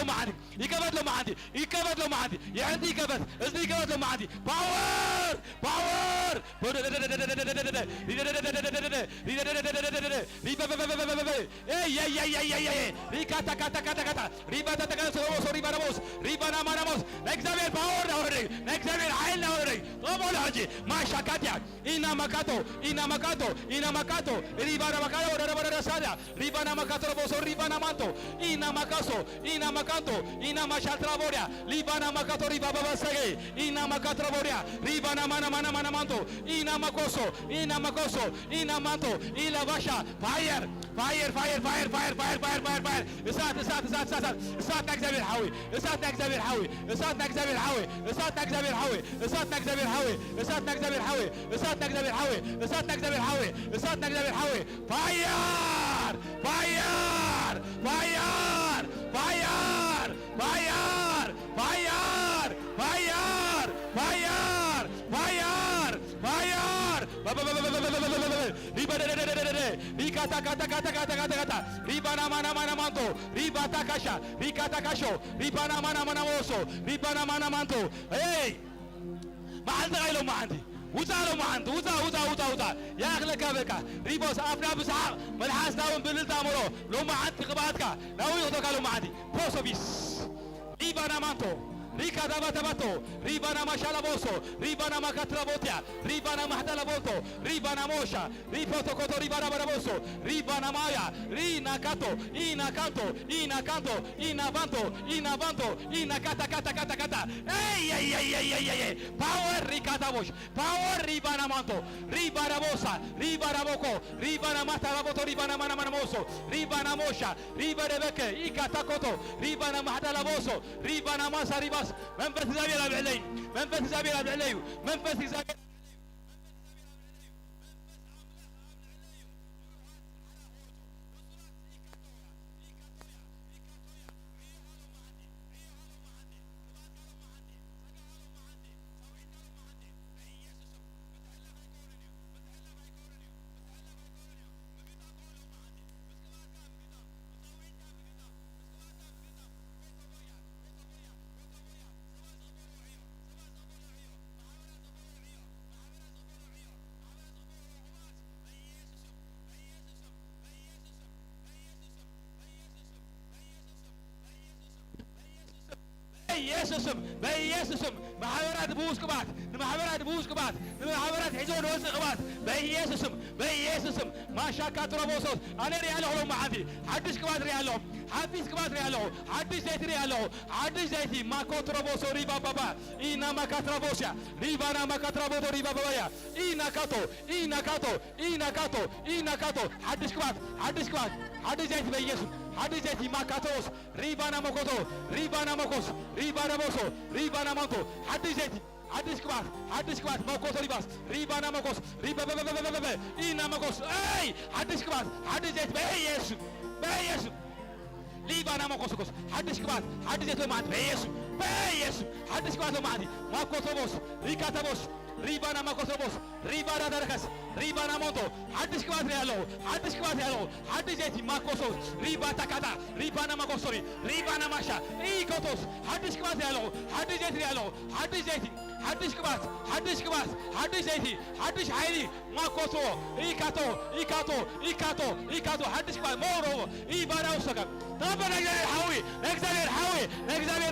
ለው ማዓዲ የአንተ ይከበት እዚህ ይከበት ለው ማዓዲ ፓወር ሪባናማናሞስ ለእግዚአብሔር ፓወር ነው ለእግዚአብሔር ኃይል ነው ኦሞላጂ ማሻካቲያ ኢናማካቶ ሪባናማካቶ ወደ ሳዳ ሪባና ማካቶ ቦሶ ሪባና ማንቶ ኢና ማካቶ ኢና ማሻትራቦሪያ ሊባና ማካቶ ሪባ ባባሰገ ኢና ማካትራቦሪያ ሪባና ማና ማንቶ ኢና ማኮሶ ኢና ማንቶ ኢላ ባሻ ፋየር እሳት እግዚአብሔር ሐዊ እሳት እግዚአብሔር ሐዊ ሪባና ማና ማንቶ ሪባታ ካሻ ሪካታ ካሾ ሪባና ማና ሞሶ ሪባና ማንቶ ኤይ ማዓልተ ጋይሎ ማዓንቲ وزارو ما عنده وزا يا أخلك بكا ريبوس أفنا بسحق ملحاس داون بللتا مرو لو ما عندك قباتك لو يغدوك لو ما عندي بوسو بيس إيبانا مانتو ريكا داباتو ريبانا ما شالابوسو ريبانا ما كاترابوتيا ريبانا ما حدالابوتو ريبانا موشا ريبوتو كوتو ريبانا بارابوسو ريبانا مايا رينا كاتو إنا بانتو إنا كاتا اي باور ريكاتا بوش باور ريبانا مانتو ريبانا موسا ريبانا موكو ريبانا ماتالابوتو ريبانا مانا موسو ريبانا موشا ريبانا بكي إيكاتا كوتو ريبانا ما حدالابوسو ريبانا ماسا ريباس منفس إزابير أبعلي منفس በኢየሱስም ማህበራት ቡስ ቅባት ማህበራት ሒዞን ወስ ቅባት በኢየሱስም ማሻካ ትሮቦሶስ አነር ያለው ነው ማዓቲ ሐዲስ ቅባት ያለው ሐዲስ ዘይት ማኮ ትሮቦሶ ሪባ ባባ ኢና ማካትራቦሲያ ሪባና ማካትራቦቶ ሪባ ባባያ ኢናካቶ ሐዲስ ቅባት ሐዲስ ዘይት በኢየሱስ ሐዲስ ዘይት ማካቶስ ሪባና ሞኮቶ ሪባና ሞሶ ሪባና ማንቶ ሐዲስ ቅባት መኮቶ ሪባስ ሪባና መኮስ ሪበበበበበበ ኢና መኮስ አይ ሐዲስ ቅባት ሐዲስ ዘይት በኢየሱስ ሊባና መኮስኮስ ሐዲስ ዘይት ማለት በኢየሱስ ሐዲስ ቅባት ማለት ማኮቶቦስ ሪካታቦስ ሪባና ማኮቶቦስ ሪባና ደረከስ ሪባና ሞንቶ ሐዲስ ቅባት ያለው ሐዲስ ዘይት ማኮሶስ ሪባታ ካታ ሪባና ማኮሶሪ ሪባና ማሻ ኢኮቶስ ሐዲስ ቅባት ያለው ሐዲስ ዘይት حدش كبات حدش كبات حدش زيتي حدش عيني ما كوتو إيكاتو إيكاتو إيكاتو إيكاتو حدش كبات مورو إيبانا وسكر ربنا نجزاك الحاوي نجزاك الحاوي نجزاك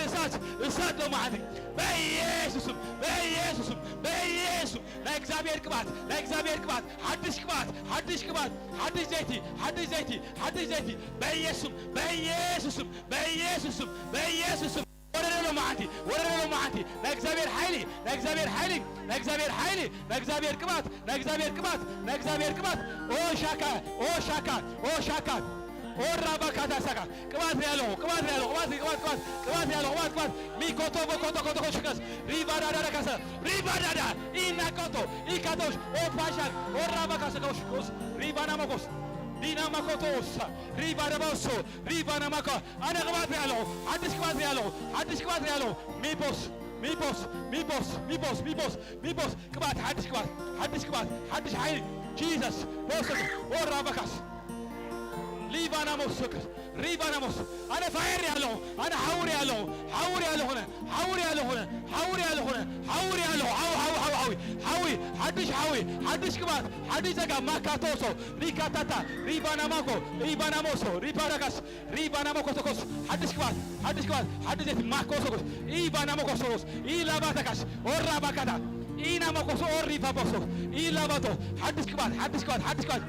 الرسات لو ما عندك بيسوس بيسوس بيسوس نجزاك الكبات نجزاك الكبات حدش كبات حدش كبات حدش زيتي حدش زيتي حدش زيتي بيسوس بيسوس بيسوس بيسوس ورنا معتي ورنا معتي نجزابير حيلي نجزابير حيلي نجزابير حيلي نجزابير كبات نجزابير كبات نجزابير كبات او شاكا او شاكا او شاكا او رابا كاتا ساكا كبات يالو كبات يالو كبات كبات كبات كبات يالو كبات كبات مي كوتو كوتو كوتو شكاس ريبا دادا كاسا ريبا دادا إنا كوتو إيكاتوش او باشاك او رابا كاسا كوش ريبا ناموكوس دينا ماكوتوس ريبا ناموسو ريبا ناماكو أنا كبات يالو حدش كبات يالو حدش كبات يالو مي بوس مي بوس مي بوس مي بوس مي بوس مي بوس كبات حدش كبات حدش كبات حدش حي جيسس بوسك او رابا كاس ليبانا موسك ريبانا موس أنا فاير يا لو أنا حوري يا لو حوري يا لو هنا حوري يا لو هنا حوري يا لو هنا حوري يا لو حوي حوي حدش حوي حدش كبات حدش زكا ماكاتوسو ريكاتاتا ريبانا ماكو ريبانا موسو ريبانا كاس ريبانا ماكو سكوس حدش كبات حدش كبات حدش ماكو سكوس إيبانا ماكو سكوس إيلا باتكاس أورا باكاتا إينا ماكو سو أوري بابوسو إيلا باتو حدش كبات حدش كبات حدش كبات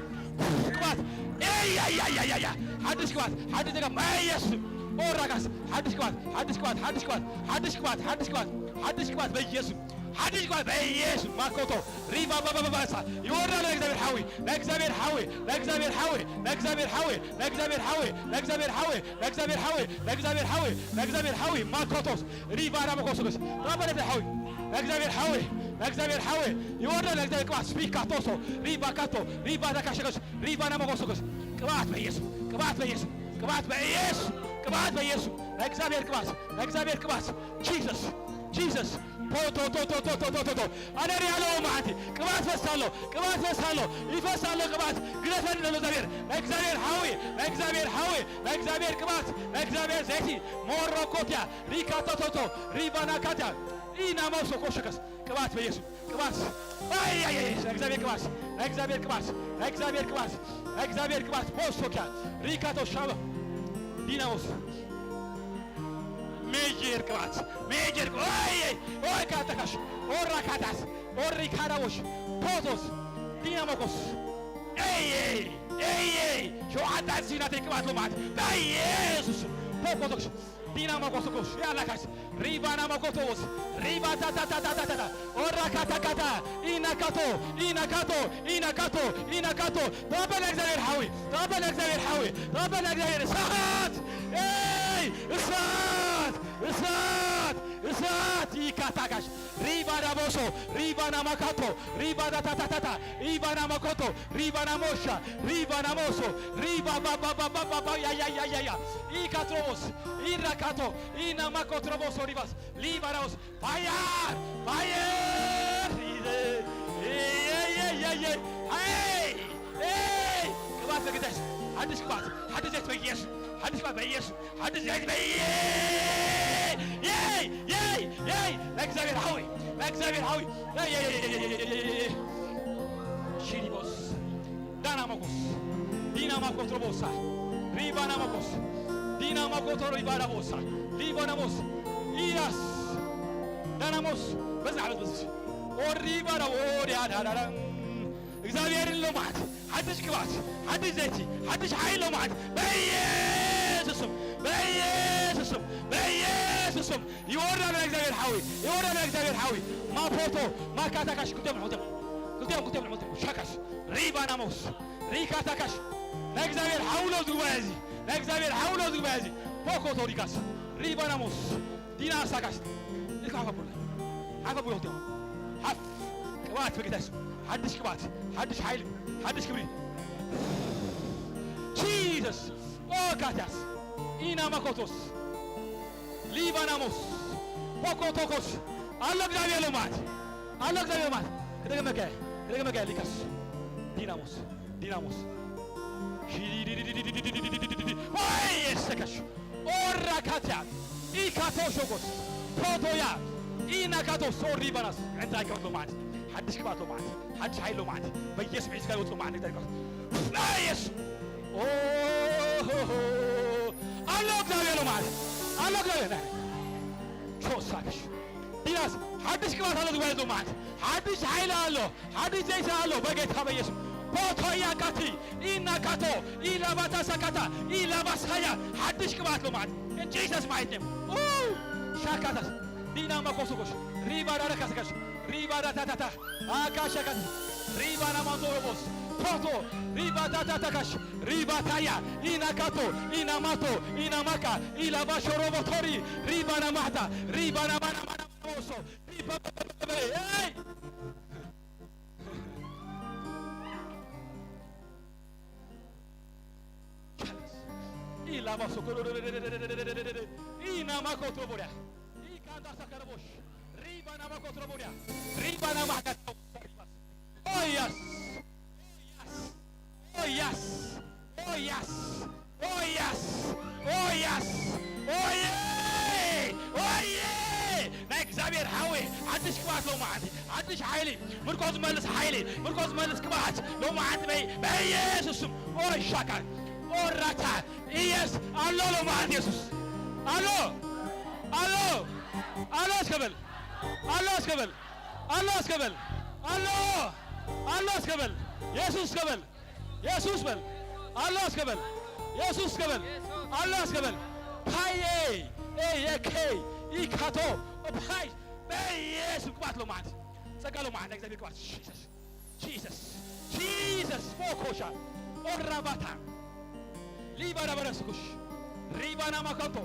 كبات يا حدش كبات حدش زكا ما يسوع أورا كاس حدش كبات حدش كبات حدش كبات حدش كبات حدش كبات حدش كبات بيسوع حدش كبات بيسوع ما كوتو ريبا بابا باسا يورا نجزابير حوي نجزابير حوي نجزابير حوي نجزابير حوي نجزابير حوي نجزابير حوي نجزابير حوي نجزابير حوي نجزابير حوي ما كوتوس ريبا راموكوسوس رابا نحوي نجزابير حوي نجزابير حوي يورا نجزابير كبات سبيكاتوسو ريبا كاتو ريبا داكاشكوس ريبا ناموكوسوس كبات بيسوع كبات بيسوع كبات بيسوع كبات بيسوع نجزابير كبات نجزابير كبات جيسس جيسس تو أنا ريالو معتي كبات فسالو كبات فسالو يفسالو كبات قلفن لزابير نجزابير حوي نجزابير حوي نجزابير كبات نجزابير زيتي مورو كوتيا ريكاتا توتو ريبانا كاتا إينا موسو كوشكس كبات بيسوع كبات أي نجزابير كبات نجزابير كبات نجزابير كبات نجزابير كبات بوسوكا ريكاتو شابا ديناموس ميجر كبات ميجر أي كاتاكاش أورا كاتاس أوري كاراوش بوتوس ديناموكوس أي شو عدد سيناتي كبات لومات بيسوس بوكوتوش ديناموكوس يلا كاش ريبا ناموكوتوس ريبا تا تا تا تا تا أورا كاتا كاتا إنا كاتو إنا كاتو إنا كاتو إنا كاتو ربنا نجزاير حوي ربنا نجزاير حوي ربنا نجزاير ساعات أي ساعات ساعات ساعات إيكاتاكاش ريبا ناموسو ريبا ناماكاتو ريبا تا تا تا تا ريبا ناماكوتو ريبا ناموشا ريبا ناموسو ريبا بابا بابا بابا يا إيكاتروس إيراكاتو إنا ماكوتروبوسو ريباس ليباراوس فاير فاير هاي كبات بقداش حدش كبات حدش زيت بيس حدش كبات بيس حدش زيت بيس ياي نجزابير حوي نجزابير حوي ياي شيريبوس داناموكوس ديناماكوتروبوسا ريباناموكوس ديناماكوترو ريباناموسا ريباناموس إياس داناموس بس عبد بس وريبانا وريا داران እግዚአብሔር ለማት حدش كبات حدش زيتي حدش حيل لمعت بيسوسم بيسوسم بيسوسم يورنا من እግዚአብሔር حوي يورنا من እግዚአብሔር حوي ما فوتو ما كاتاكاش قدام الحوتم قدام الحوتم شاكاش ريبانا موس ريكاتاكاش እግዚአብሔር حولو زغبازي እግዚአብሔር حولو زغبازي بوكو توريكاس ريبانا موس دينا ساكاش يكافبول عفبول هوتم حف كبات بقداش حدش كبات حدش حيل حدش كبري جيسس او كاتاس إنا ماكوتوس ليباناموس بوكوتوكوس الله እግዚአብሔር ለማት الله እግዚአብሔር ለማት ከደገመከ ሊካስ ዲናሞስ ዲናሞስ ወይ የሰከሽ ኦራ ካቲያ ኢካቶሾጎስ ፕሮቶያ إينا كاتو سوري بناس أنت هيك له معك حدش كبات له معك حدش حيل له معك بيسمع عيسى كان له معك دايما لا يس الله كذا له معك الله كذا شو ساكش ديناس حدش كبات له معك حدش حيل له حدش جيس له بقيت خبر يس بوتويا كاتي إينا كاتو إلا باتاسا كاتا إلا باسايا حدش كبات له معك إن جيسس ما يتم شاكاتس دينا ما كوسوكش ريبا ركاسكش ريبا تاتا اكاشكت ريبا نامانتوروبوس توتو ريبا تاتا ريبا تايا إينا كاتو إينا ماتو إينا ماكا إلا باشوروبوتوري ريبا ناماتا ريبا نامانا موسو ريبا اي إلا باسو إينا ماكو تروبوريا إيكاندا ساكاربوش ريبا ناماكو تروبوريا ريبا ناماكا Oh yes! Oh yes! Oh yes! Oh yes! Oh yes! Oh yeah! Oh yeah! نايك زابير حاوي عدش كبات لو ما عندي عدش حيلي مركز مالس حيلي مركز مالس كبات لو ما عندي بي يسوس أوه شاكر أوه راتا يس الله لو ما عندي يسوس الله الله الله اسكبل الله اسكبل الله اسكبل الله الله اسكبل يسوس اسكبل يسوس بل الله اسكبل يسوس اسكبل الله اسكبل هاي اي يا كي اي كاتو باي باي يسوس كبات لو معد سقالو معد اكزابي كبات جيسس جيسس جيسس فوكوشا اوراباتا ليبانا برسكوش ريبانا ماكانتو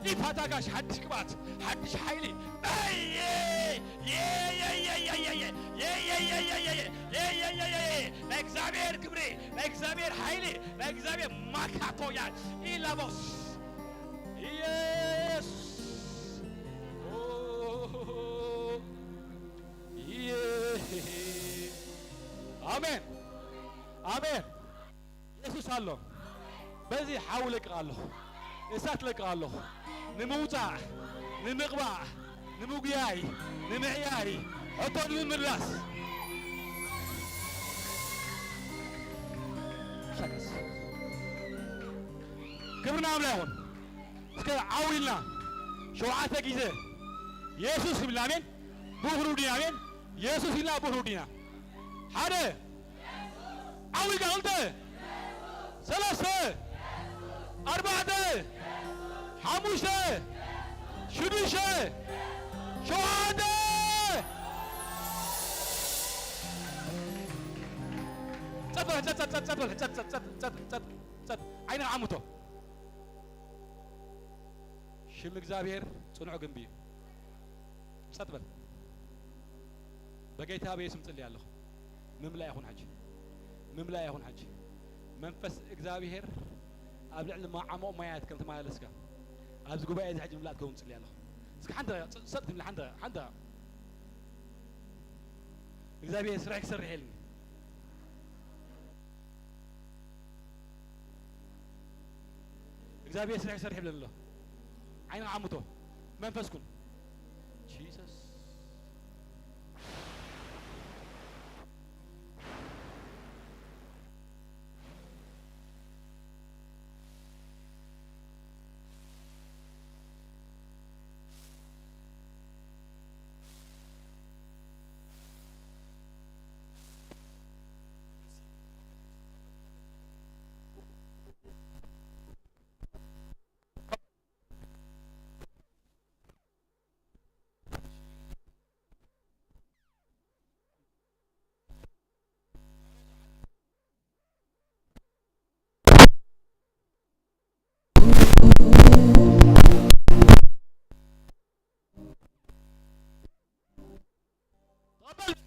إفتاقاش حدش كبات حدش حيلي باي يا يا يا يا يا يا يا يا يا يا يا يا يا يا لإكزابير كبري لإكزابير حيلي لإكزابير ماكاتو يا إلا بوس يس آمين آمين يسوس الله بزي حولك الله إسات لك الله نموتع نمقبع نموقياي نمعياي عطر من الراس شكس كبرنا عملاهم سكر عاولنا شوعاتك إذا يسوس بالله آمين بوهرودين آمين يسوس بالله بوهرودين هذا عاولك قلت ثلاثة أربعة خمسة سدسة سبعة ጸጥ አይነ አሙቶ ሽም እግዚአብሔር ጽኑዕ ግንቢ ጸጥ በል በጌታ በኢየሱስ ጸልያለሁ ምምላ ይሁን ሐጂ ምምላ ይሁን ሐጂ መንፈስ እግዚአብሔር ኣብ ልዕሊ ማዓሞ ማያት ከም ተማለስካ ኣብዚ ጉባኤ እዚ ሐጂ ምላት ከውን ጸልያለሁ እስኪ ሓንተ ጸጥ ትብል ሓንተ እግዚአብሔር ስራሕ ክሰርሕ የለኒ እግዚአብሔር ስራሕ ክሰርሕ ይብለኒ ኣሎ ዓይንኻ ዓሙቶ መንፈስኩን ጂሰስ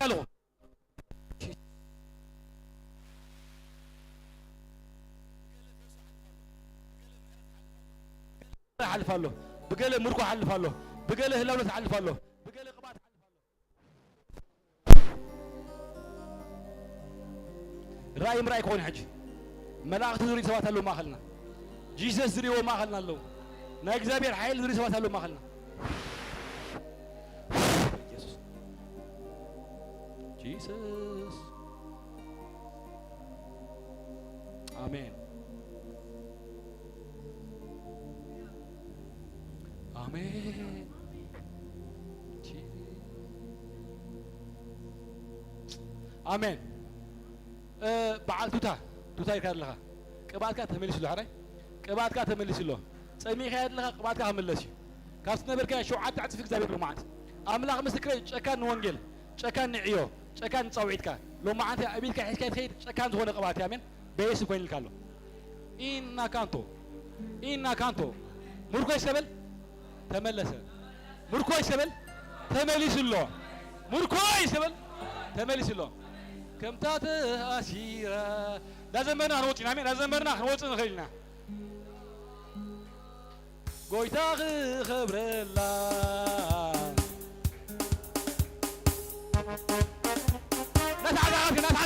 الو حلفالو بقله مركو حلفالو بقله لولت حلفالو بقله قبات حلفالو راي امراي كون حج ملاقت زوري سوات له ما خلنا جيسس زريو ما خلنا له نا اغزابير حيل زوري سوات له ما خلنا Jesus. Amen. Amen. Amen. بعد توتا يكاد لها قبات كا تملس له حراي قبات كا تملس له صمي خيد لها قبات كا ملسي كاس نبركا شو عاد تعرف እግዚአብሔር ነው ማለት አምላክ ምስክሬ ጨካን ወንጌል ጨካን ንዕዮ ጨካን ጻውዒትካ ሎ ማዓንተ አቢልካ ሒዝካ ትኸይድ ጨካን ዝኾነ ቅባት ያሜን በየስ ኮይንልካሎ ኢና ካንቶ ሙርኮ ይሰበል ተመለሰ ሙርኮ ይሰበል ተመልስሎ ሙርኮ ይሰበል ተመልስሎ ከምታት አሲራ ዳዘመና ሮጭና አሜን ዳዘመና ሮጭ ንኸይልና ጎይታ ኽብረላ ناس